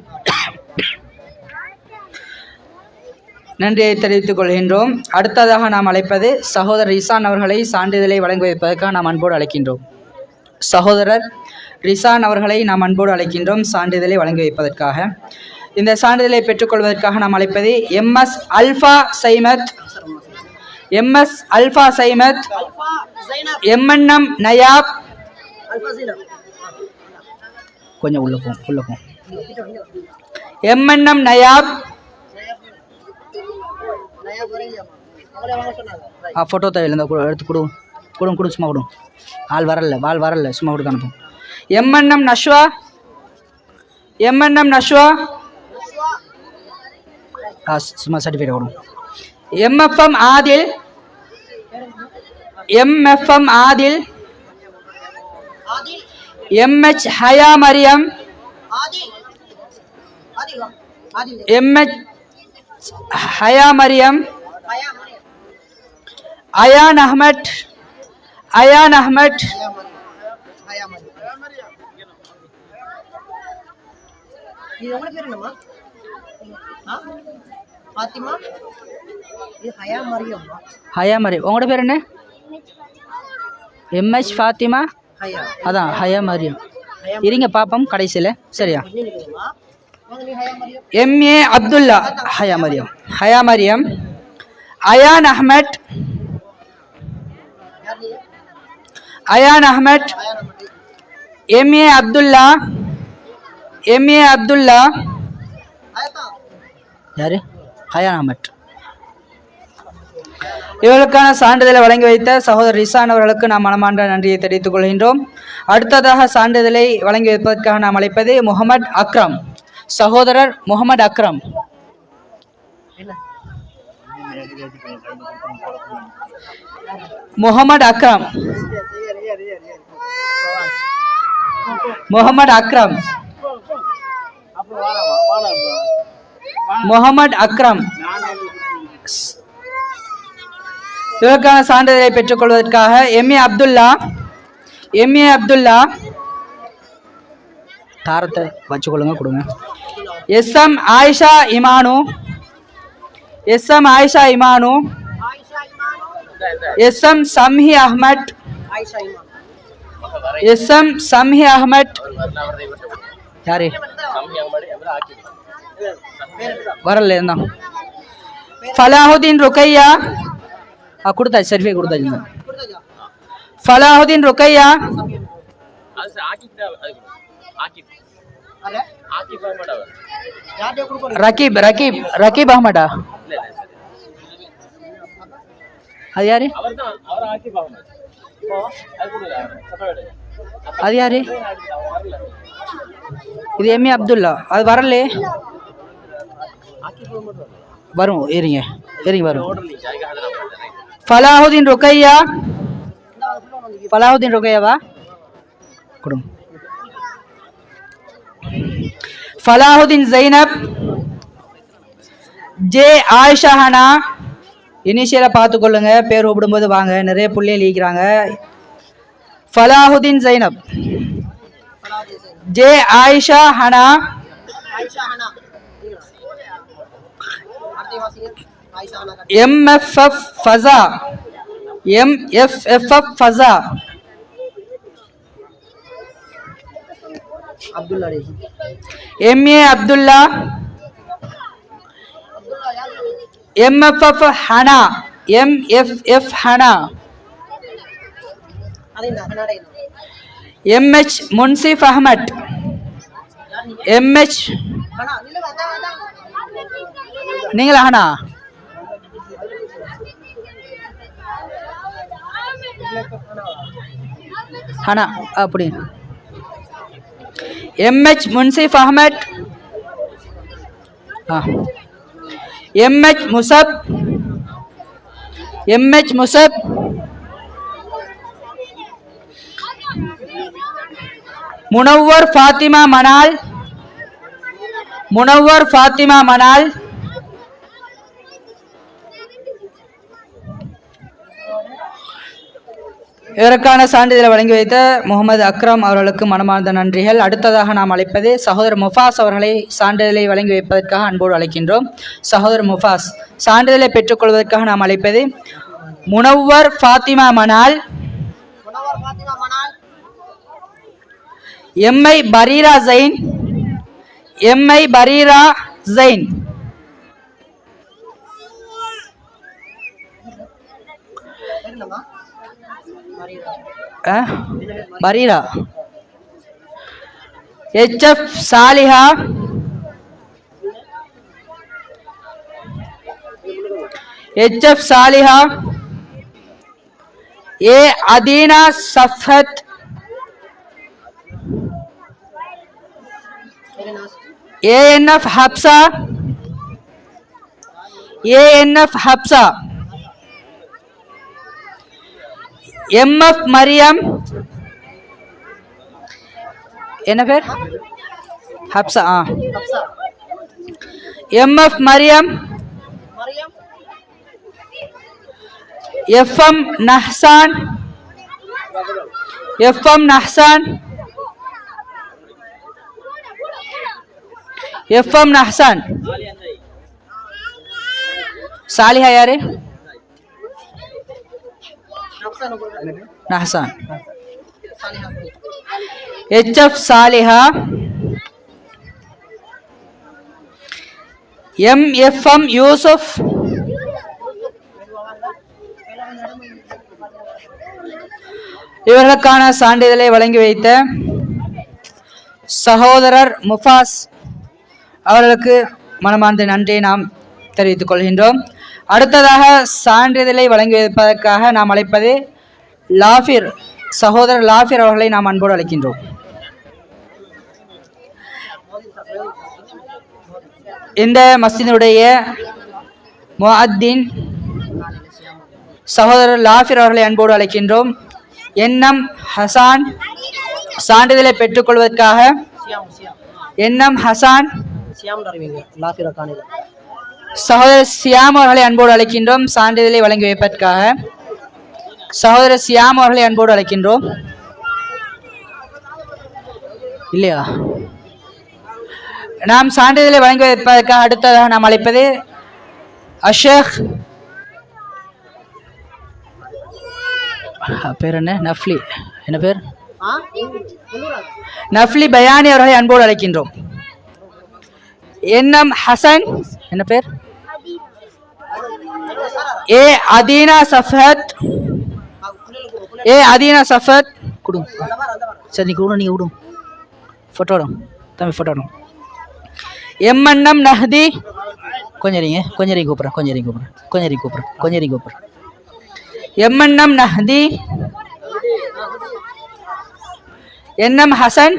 நன்றியை தெரிவித்துக் கொள்கின்றோம். அடுத்ததாக நாம் அழைப்பது சகோதரர் ரிசான் அவர்களை சான்றிதழை வழங்கி வைப்பதற்காக நாம் அன்போடு அழைக்கின்றோம். சகோதரர் ரிசான் அவர்களை நாம் அன்போடு அழைக்கின்றோம் சான்றிதழை வழங்கி வைப்பதற்காக. இந்த சான்றிதழை பெற்றுக்கொள்வதற்காக நாம் அழைப்பது MS Alfa Saimath, MS Alfa Saimath, MNM Nayab, கொஞ்சம் உள்ள போ, MNM நயாப், ஃபோட்டோ தேவையில்லை எடுத்து கொடு சும்மா கொடு, ஆள் வரல சும்மா கொடுக்க அனுப்பும். MNM நஷ்வா, MNM நஷ்வா, சும்மா சர்டிஃபிகேட் கொடு. MFM Adil, MFM Adil, MH Haya Mariyam, MH Haya Mariyam, Ayaan Ahmad, Ayaan Ahmad, Haya Mariyam. உங்களோட பேர் என்ன? MH ஃபாத்திமா, அதான் ஹயா மரியம். இருங்க பாப்போம் கடைசியில், சரியா? MA Abdullah, Haya Mariyam, Haya Mariyam, Ayaan Ahmad, Ayaan Ahmad, MA Abdullah, MA Abdullah, யாரு? ஹயான் அஹ்மத். இவர்களுக்கான சான்றிதழை வழங்கி வைத்த சகோதரர் ரிசான் அவர்களுக்கு நாம் மனமார்ந்த நன்றியை தெரிவித்துக் கொள்கின்றோம். அடுத்ததாக சான்றிதழை வழங்கி வைப்பதற்காக நாம் அழைப்பது முகமது அக்ரம். சகோதரர் முகமது அக்ரம். முகமது அக்ரம், முகமது அக்ரம், முகமது அக்ரம். இதற்கான சான்றிதழை பெற்றுக்கொள்வதற்காக எம்ஏ அப்துல்லா தாரத்தை வச்சுக்கொள்ளுங்க, கொடுங்க. எஸ்எம் ஆயிஷா இமானு, எஸ்எம் சம்ஹி அஹ்மத், யாரு வரல இருந்தா ஃபலாஹுதீன் ருக்கையா கொடுத்தாச்சு, சர்டிஃபிகேட் கொடுத்தாச்சு. ஃபலாஹுதீன் ருக்கையா, ரகீப் அஹ்மடா, அது யாரு? அது யாரு? இது எம்ஏ அப்துல்லா, அது வரல. வரும், ஏறிங்க வரும். ஃபலாஹுதீன் ருக்கையாவா கொடுங்க. ஃபலாஹுதீன் ஜைனப், ஜே ஆயிஷா ஹனா, இனிஷியலா பார்த்துக்கொள்ளுங்க, பேர் கூப்பிடும்போது வாங்க, நிறைய புள்ளியை லீக்கிறாங்க. Falahudeen Zainab, J Ayesha Hana, MFF Fasa, MA Abdullah, MFF Hana, MH Munsif Ahmad, நீங்களா ஹனா? ஹனா அப்படி. MH முன்சிஃப் அஹ்மத், MH முசப், முனவ்வர் ஃபாத்திமா மனால், இதற்கான சான்றிதழை வழங்கி வைத்த முகமது அக்ரம் அவர்களுக்கு மனமார்ந்த நன்றிகள். அடுத்ததாக நாம் அழைப்பது சகோதரர் முஃபாஸ் அவர்களை சான்றிதழை வழங்கி வைப்பதற்காக அன்போடு அழைக்கின்றோம். சகோதரர் முஃபாஸ், சான்றிதழை பெற்றுக்கொள்வதற்காக நாம் அழைப்பது Munawwar Fathima Manal, MI Bareera Zain, Bareera, HF Saliha, A Atheena Safath, ANF Hafsa, MF Mariyam, என்ன பேர்? ஹப்சா. MF மரியம், FM நஹ்சான், சாலிஹா யாரு? நஹ்சான். HF சாலிஹா, MFM யூசுப், இவர்களுக்கான சான்றிதழை வழங்கி வைத்த சகோதரர் முஃபாஸ் அவர்களுக்கு மனமார்ந்த நன்றியை நாம் தெரிவித்துக் கொள்கின்றோம். அடுத்ததாக சான்றிதழை வழங்கி வைப்பதற்காக நாம் அழைப்பது சகோதரர் லாஃபிர் அவர்களை நாம் அன்போடு அழைக்கின்றோம். இந்த மஸ்ஜிதுடைய முஅத்தின் சகோதரர் லாஃபிர் அவர்களை அன்போடு அழைக்கின்றோம். NM ஹசான், சான்றிதழை பெற்றுக்கொள்வதற்காக NM ஹசான், சகோதரர் சியாம் அவர்களை அன்போடு அழைக்கின்றோம் சான்றிதழை வழங்கி வைப்பதற்காக. சகோதரர் சியாம் அவர்களை அன்போடு அழைக்கின்றோம். இல்லையா? நாம் சான்றிதழை வழங்கி வைப்பதற்காக அடுத்ததாக நாம் அழைப்பது அஷேக் பேர் என்ன? நஃப்லி. என்ன பேர்? நஃப்லி பயானி அவர்களை அன்போடு அழைக்கின்றோம். என்எம் ஹசன். என்ன பேர்? ஏ அதீனா சஃபத். ஏ அதீனா சஃபத் கொடுங்க. சரி நீ கூட நீங்கள் விடும் ஃபோட்டோடும் தம்பி ஃபோட்டோடும். எம்என்எம் நஹதி. கொஞ்சம் கூப்பிட்றேன். எம்என்எம் நஹதி. என்எம் ஹசன்.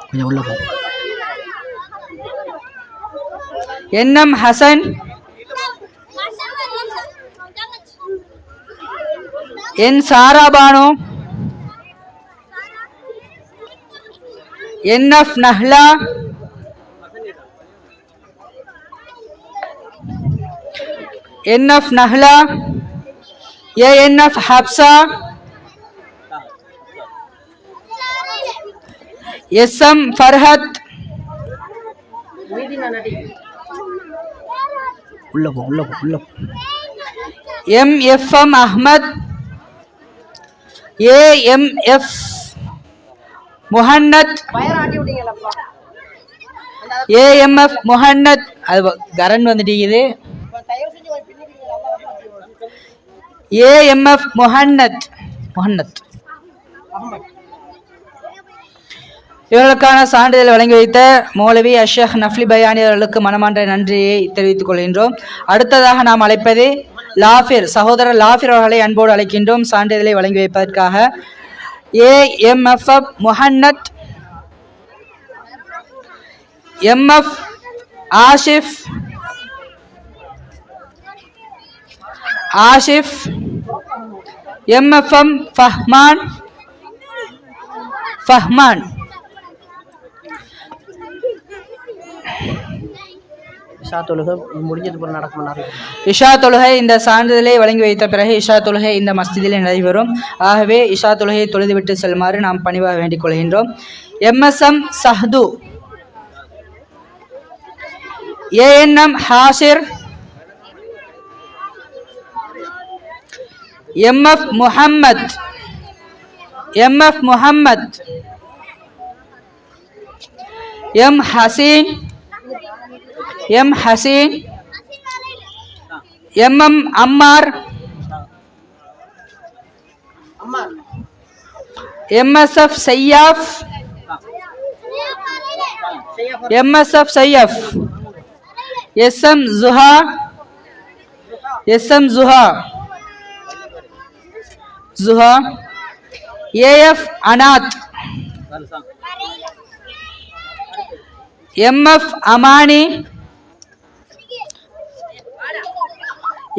கொஞ்சம் உள்ள போ. NM Hasan. N Sarabanu. NF Nahla. NF Nahla. ANF Hafsa. SM Farhath. உள்ள போ. MFM Ahmad. AMF Muhannad. AMF Muhannad. அது கரண் வந்துட்டீங்குது. ஏஎம்எஃப் முஹன்னத். இவர்களுக்கான சான்றிதழ் வழங்கி வைத்த மௌலவி அஷேக் நஃப்லி பயானி அவர்களுக்கு மனமார்ந்த நன்றியை தெரிவித்துக் கொள்கின்றோம். அடுத்ததாக நாம் அழைப்பது லாஃபிர். சகோதரர் லாஃபிர் அவர்களை அன்போடு அழைக்கின்றோம் சான்றிதழை வழங்கி வைப்பதற்காக. AMF Muhannad. MF Asif. MFM Fahman. இஷா தொழுகை இந்த சான்றிதழை வழங்கி வைத்த பிறகு இஷா தொழுகை இந்த மஸ்ஜிதிலே நடைபெறும். ஆகவே இஷா தொழுகையை தொழுதுவிட்டு செல்லுமாறு நாம் பணிவாக வேண்டிக் கொள்கின்றோம். MSM Sahdu. ANM Hasir. MF Muhammad. M Haseen. MM Ammar. MSF Saiyaf. SM Juha. AF Anath. MF Amani.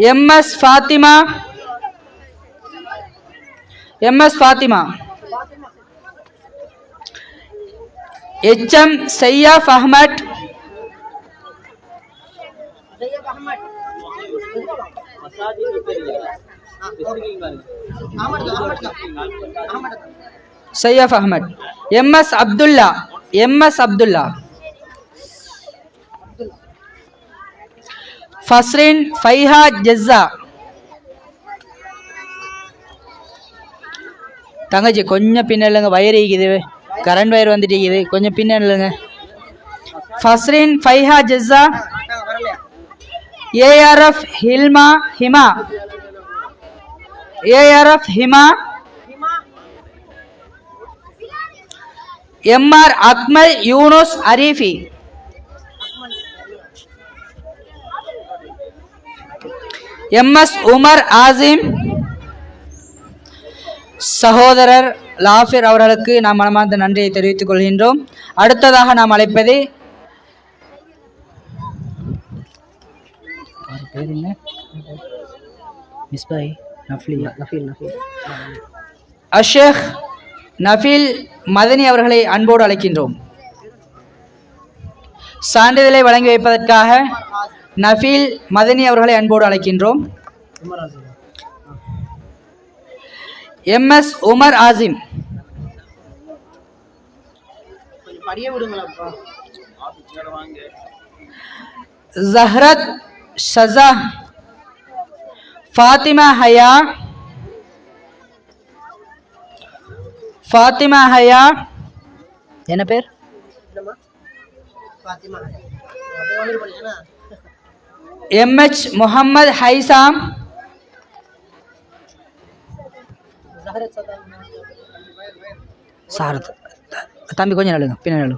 MS Fathima. HM Saif Ahmad. Saif Ahmad. MS Abdullah. Fasrin Faiha Jessa. தங்கச்சி கொஞ்சம் பின்னலுங்க, வயர் இருக்குது, கரண்ட் வயர் வந்துட்டு இருக்குது, கொஞ்சம் பின்னலுங்க. Fasrin Faiha Jessa. ARF Hima. MR Akmal Yunus Arifi. MS Umar Asim. சகோதரர் லாஃபிர் அவர்களுக்கு நாம் மனமார்ந்த நன்றியை தெரிவித்துக் கொள்கின்றோம். அடுத்ததாக நாம் அழைப்பது அஷேக் நஃபீல் மதனி அவர்களை அன்போடு அழைக்கின்றோம். சான்றிதழை வழங்கி வைப்பதற்காக நஃபீல் மதனி அவர்களை அன்போடு அழைக்கின்றோம். MS உமர் ஆசிம், ஜஹரத் ஷஸா, ஃபாத்திமா ஹயா, என்ன பேர்? MH முஹம்மது ஹைசாம், சாரத் தம்பி கொஞ்சம் நழுங்க, பின்ன நழு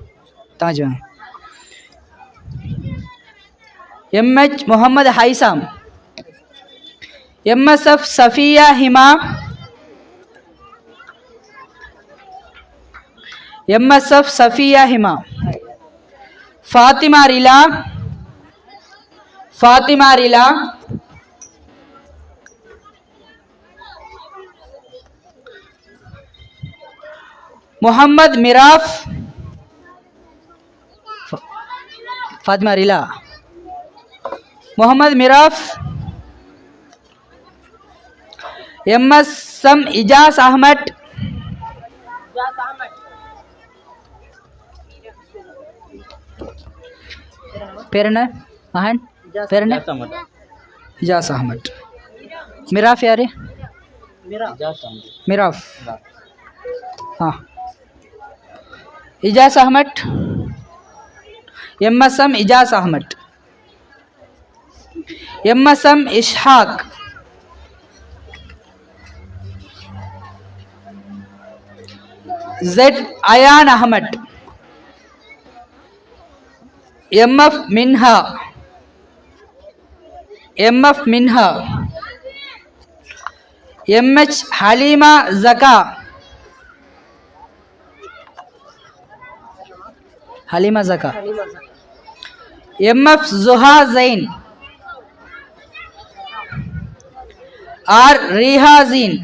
தாஞ்சி வாங்க. MH Muhammad ஹைசாம், MSF Safiya Hima, MSF Safiya Hima, Fathima Rela, Muhammad மிராஃப், Fathima Rela, Muhammad மிராஃப், MSM Ijaz Ahmad, பேர் என்ன மகன்? பேர் என்ன? இஜாஸ் அஹ்மத். மிராஃப் யாரு? Miraf. Ijaz Ahmad, MSM Ijaz Ahmad, MSM Ishaq, Z Ayaan Ahmad, MF Minha, MH Haleema Zaka, MF Juha Zain, R Rihaseen,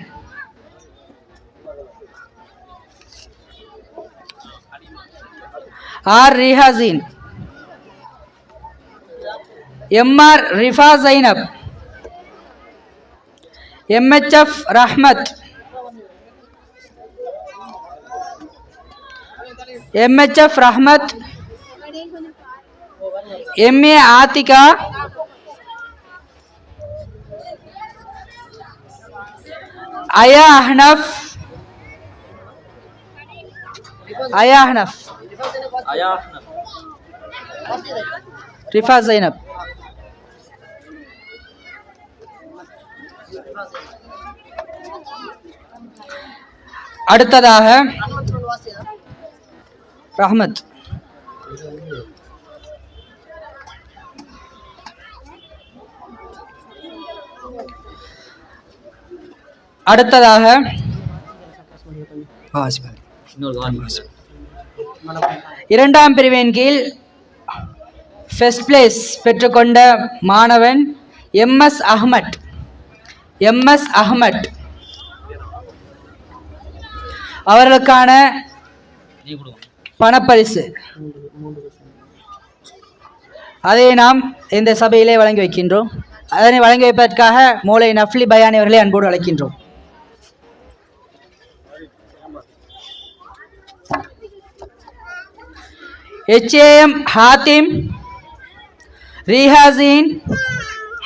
MR Rifa Zainab, MHF Rahmath, MA Athika, Aya Ahnaf, Rifa Zainab. அடுத்ததாக ரஹ்மத். அடுத்ததாக இரண்டாம் பிரிவின் கீழ் ஃபர்ஸ்ட் பிளேஸ் பெற்றுக்கொண்ட மாணவன் MS அஹ்மத். அவர்களுக்கான பணப்பரிசு அதை நாம் இந்த சபையிலே வழங்கி வைக்கின்றோம். அதனை வழங்கி வைப்பதற்காக மூளை நஃப்லி பயானி அவர்களை அன்போடு அழைக்கின்றோம். HAM ஹாத்திம், ரீஹாசீன்,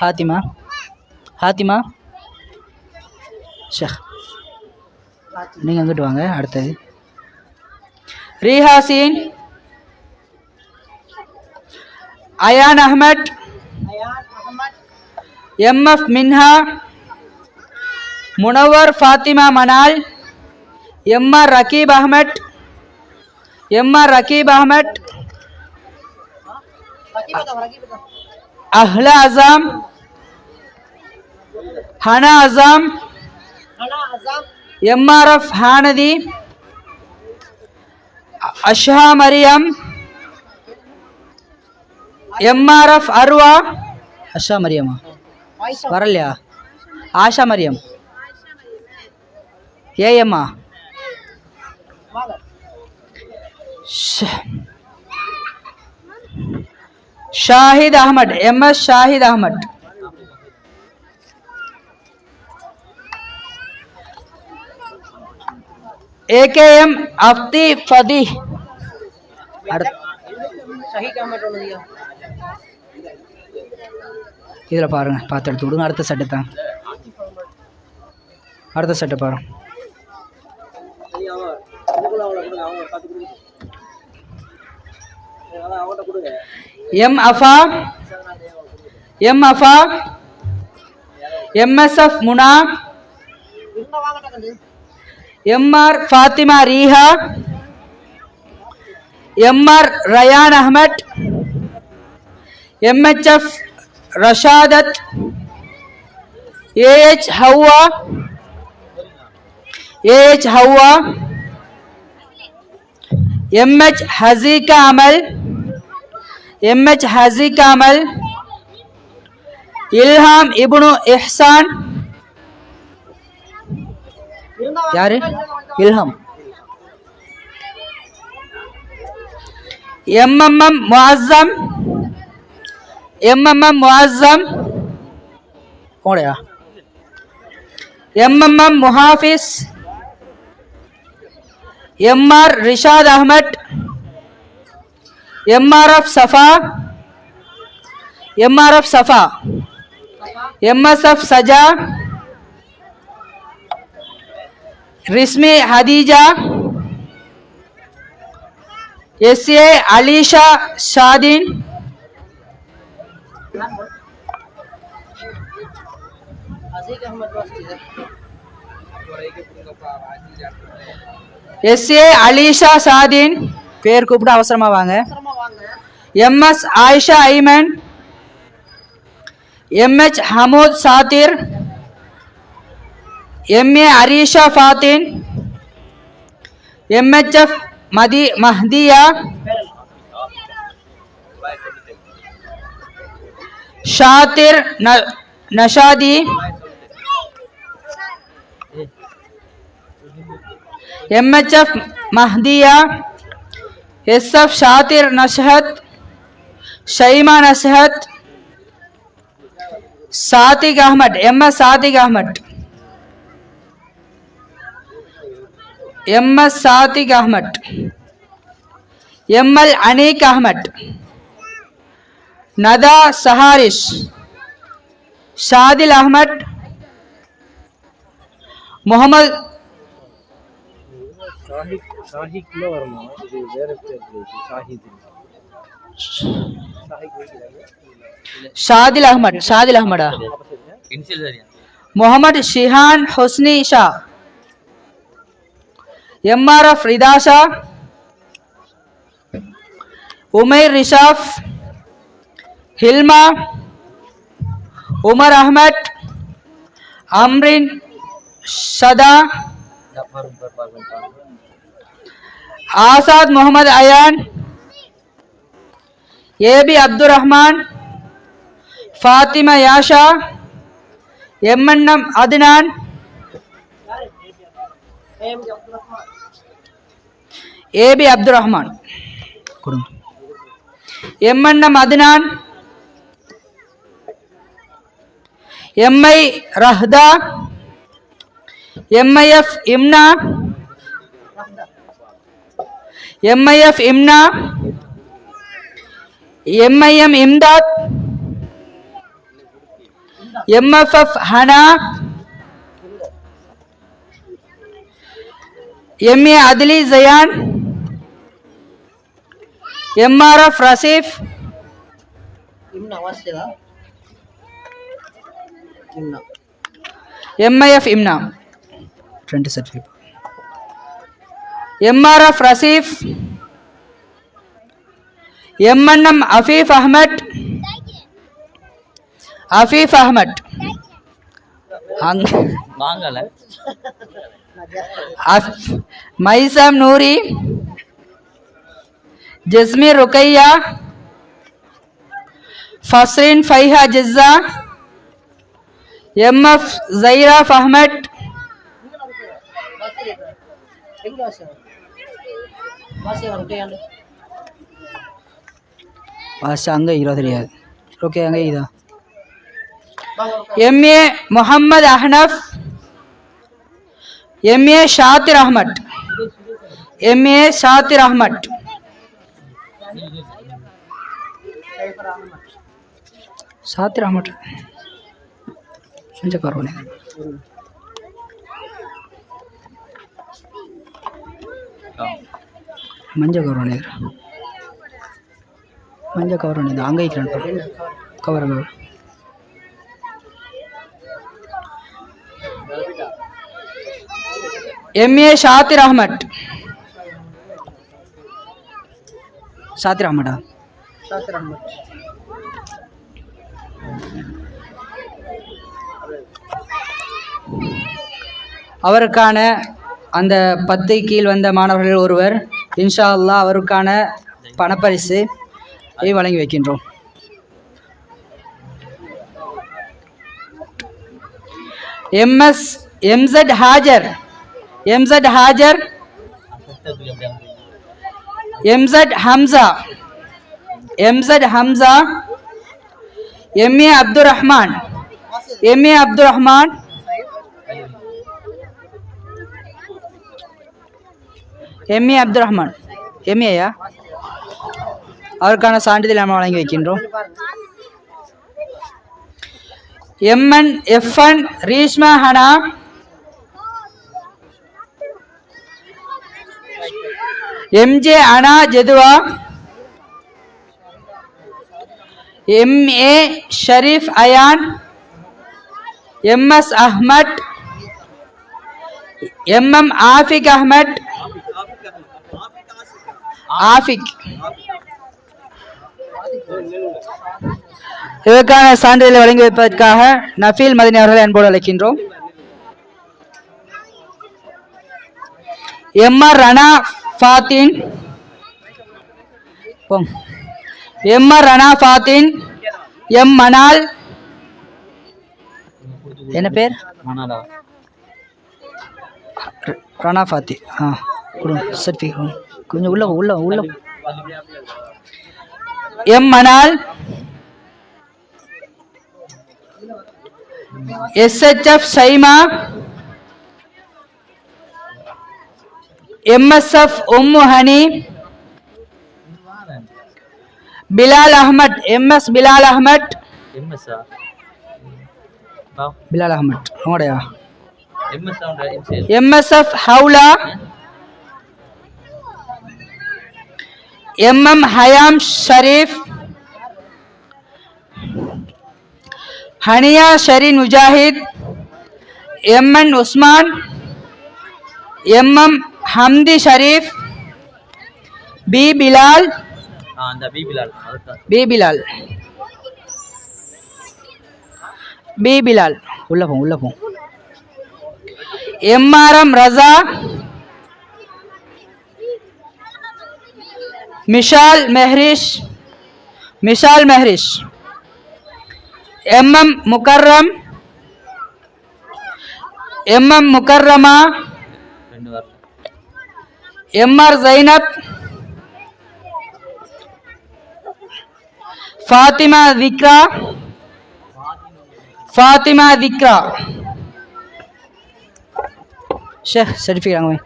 ஹாத்திமா ஷேக், நீங்கள் அங்கிட்டு வாங்க. அடுத்தது ரீஹாசீன், ion Ahmad, MF Minha, Munawar Fathima Manal, MR Raqeeb Ahmad, Ahla Azam, Hana Azam, MRF Hanathi, Ashha Mariyam, MRF Arwa, Ashha மரியமா வரலையா? ஆஷா மரியம், ஏஎம்மா, ஷாஹித் அஹமட், MS ஷாஹித் அஹமட். AKM அஃப்தி ஃபதி. இதில் பாருங்க, பார்த்து எடுத்து விடுங்க. அடுத்த செட்டு தான், அடுத்த செட்டை பாருங்க. M Afa, MSF Muna, MR Fathima Reeha, MR Rayan Ahamed, MHF Rashadath, AH Hawwa, MH Haseeka Amal, Ilham Ibnu Ihsan. யாரு? இல்ஹாம். MMM முஅzzam போடயா. MMM Muhafiz, MR Rishad Ahamed, MRF Safa, MSF Saja, Rismi Hatheeja, SA Alisha Shadeen, SA Alisha Shadeen, பேர் கூப்பிட்டு அவசரமா வாங்க. MS Ayesha Aiman, MH Hamood Sathir, MA Arisha Fathin, MHF Mahdiya, Shathir Nashathi, MHF Mahdiya, SF Shathir Nashath, Shaima நஷ்ஹத், சாத்திக் Ahamed, MS Sathik Ahamed, MS Sathik Ahamed, ML Aneek Ahamed, Nada Saharish, Shadil Ahamed, Mohamed Shadil அஹமடா, Mohamed Shihan Husni Shah, MRF Ridasha, Umair Rishaf, Hilma, Umar Ahamed, Amrin Shatha, Azad Mohamed Ayaan, AB Abdul Rahman, Fathima Yasha, MNM Adnan, AB Abdul Rahman கொடுங்க, MNM Adnan, MI Rahtha, MIF Imna, MIM Imdad, MFF Hana, MA Athli Zayan, MRF Rasif, MIF Imna 2 certificate, MRF Rasif, MNM Afeef Ahamed, மைசாம் Nouri, Jasmeer Rukaiya, Fasrin Faiha Jissa, MF Zairaf Ahamed, வாசா அங்கே இருக்கிறா தெரியாது. ஓகே அங்கே இதா MA Muhammad Ahnaf, MA Shathir Ahmad, MA Shathir Ahmad, Shathir Ahmad संजय करो ने मंजा करो ने मंजा कवर ने आंगे इकरण कवर कवर एमए शातिर अहमद, शातिर अहमद, शातिर अहमद அவருக்கான அந்த 10 கீழ் வந்த மாணவர்கள் ஒருவர் இன்ஷா அல்லாஹ் அவருக்கான பணப்பரிசு வழங்கி வைக்கின்றோம். எம்சட் Hajar, MZ Hajar, MZ Hamza, MZ Hamza, MA Abdul Rahman, MA Abdul Rahman, MA Abdul Rahman, எம்ஏயா அவருக்கான சான்றிதழ் நாம் வழங்கி வைக்கின்றோம். MN FN Reeshma Hana, MJ Ana Jethuwa, MA Shareef Ayaan, MS Ahmad, MM Afiq Ahmad, Afiq இதற்கான சான்றிதழை வழங்கி வைப்பதற்காக நஃபீல் மதனி அவர்களை அன்போடு அழைக்கின்றோம். MR Rana Fathin, MR Rana Fathin, M Manal, என்ன பேர் ரணா ஃபாத்தி, சர்டிஃபிகேட் கொஞ்சம் உள்ள உள்ள உள்ள. M Manal, SHF Saima, MSF உம்மு ஹனி, பிலால் அஹ்மத், எம்எஸ் பிலால் அஹ்மத், பிலால் அஹ்மத் உங்களுடையா, MSF Haula, MM Hayam Shareef, Haniya Shareen Mujahid, MN Usman, MM Hamdi Shareef, B Bilal, B Bilal, B Bilal உள்ள போ உள்ள போ. MRM Raza, Mishal Mehrish, Mishal Mehrish, MM Mukarram, MM முகர்ரமா, எம்ஆர் ஜைனப், ஃபாத்திமா திக்ரா, ஃபாத்திமா திக்ரா ஷேக் சர்டிஃபிகேட் வாங்க.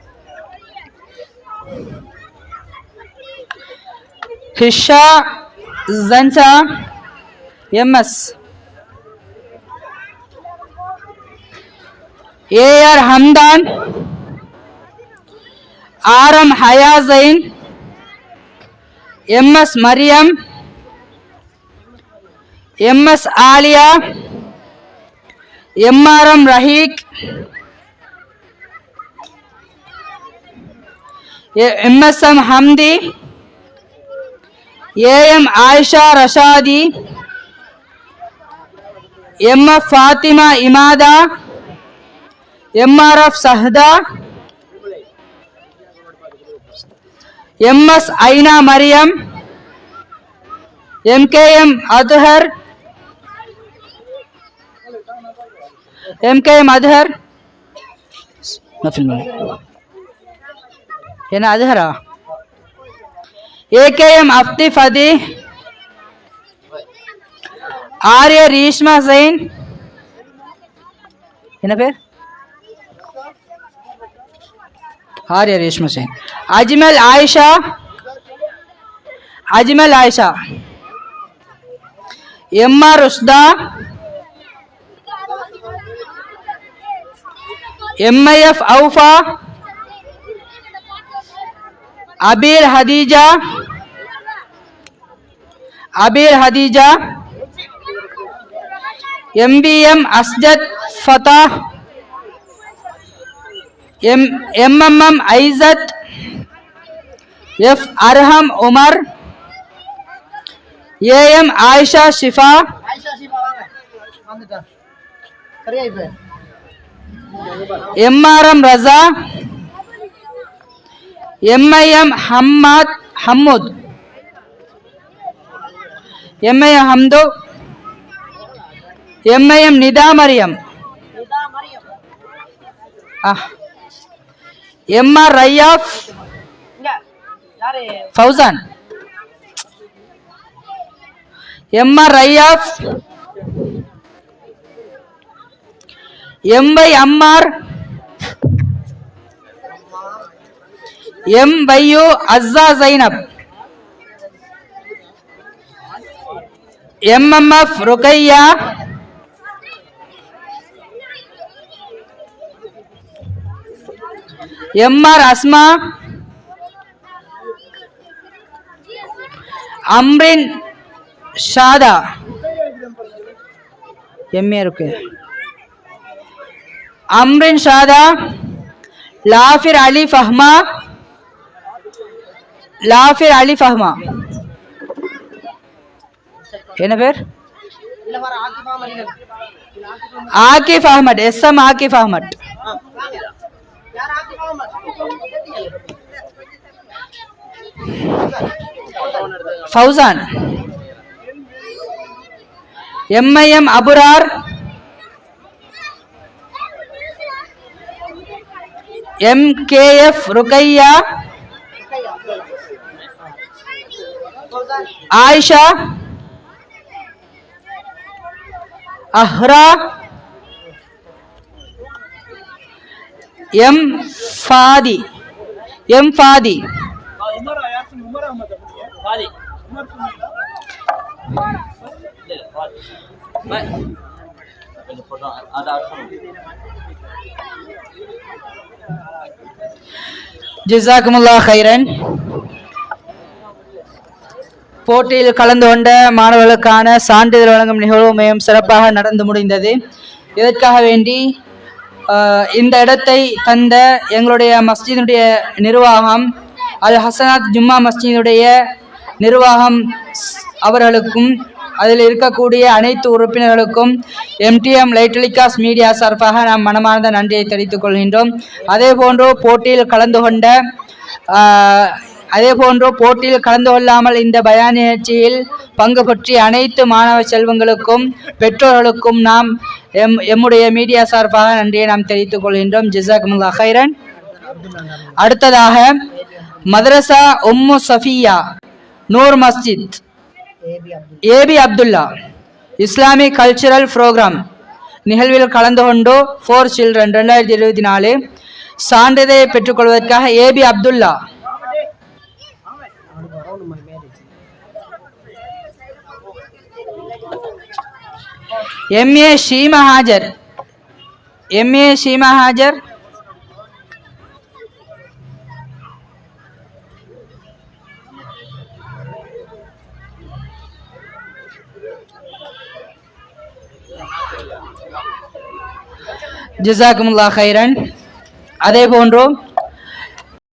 Hisha Jansa, MS, AR Hamdan, RM Hayasain, MS Mariyam, MS Aliya, MRM Raheeq, MSM Hamdi, AM Ayesha Rashadi, MF Fathima Imatha, MRF Sahtha, MS Aina Mariyam, MKM Athuhar, MKM Athuhar என்ன அதுஹரா, ஏகேஎம் அப்தி ஃபதி, ஆர்ய ரீஷ்மா ஜெயின், என்ன பேர்? Arya Reeshma Jain. Ajmal Ayesha, Ajmal Ayesha. MR Rushtha, MIF Aufa, Abeer Hatheeja, Abeer Hatheeja. MBM Asjad Fatha, MMM Aisath, F Arham Umar, AM Ayesha Shifa, MRM Raza, MIM Hammad Hammud, MIM Hamdu, MIM Nitha Mariyam, MR Rayaf Fauzan, MR Rayaf, MY Ammar, M Y Assa Zainab, MMF Rukaiya, MR Asma, Amrin Shatha, MA Rukku, Amrin ஷாதா, Lafir அலி ஃபஹ்மா, லாஃபிர் அலி ஃபஹ்மா. என்ன பேர்? Akif Ahmad, SM Akif Ahmad. Fauzan, MIM Abrar, MKF Rukaiya, Ayesha, Ahra, M Fathi, M Fathi. ஜஸாக்குமுல்லாஹ் கைரன். போட்டியில் கலந்து கொண்ட மாணவர்களுக்கான சான்றிதழ் வழங்கும் நிகழ்வு மிகவும் சிறப்பாக நடந்து முடிந்தது. இதற்காக வேண்டி இந்த இடத்தை தந்த எங்களுடைய மஸ்ஜிதுடைய நிர்வாகம், அல் ஹசனாத் ஜும்மா மஸ்ஜிதுடைய நிர்வாகம் அவர்களுக்கும் அதில் இருக்கக்கூடிய அனைத்து உறுப்பினர்களுக்கும் எம்டிஎம் லைட்டலிகாஸ் மீடியா சார்பாக நாம் மனமார்ந்த நன்றியை தெரிவித்துக் கொள்கின்றோம். அதேபோன்று போட்டியில் கலந்து கொள்ளாமல் இந்த பயான் நிகழ்ச்சியில் பங்கு பற்றிய அனைத்து மாணவ செல்வங்களுக்கும் பெற்றோர்களுக்கும் நாம் எம்முடைய மீடியா சார்பாக நன்றியை நாம் தெரிவித்துக் கொள்கின்றோம். ஜஸாக்குமுல்லாஹ் கைரன். அடுத்ததாக மதரசா Ummu Safiya Noor Masjid AB Abdullah Islamic cultural programme நிகழ்வில் கலந்து கொண்டு 4 சில்ட்ரன் 2024 சான்றிதழை பெற்றுக்கொள்வதற்காக ஏபி அப்துல்லா, எம்ஏ ஷீமா ஹாஜர், எம்ஏ ஷீமா ஹாஜர், ஜஸாக்குமுல்லாஹ் கைரன். அதே போன்று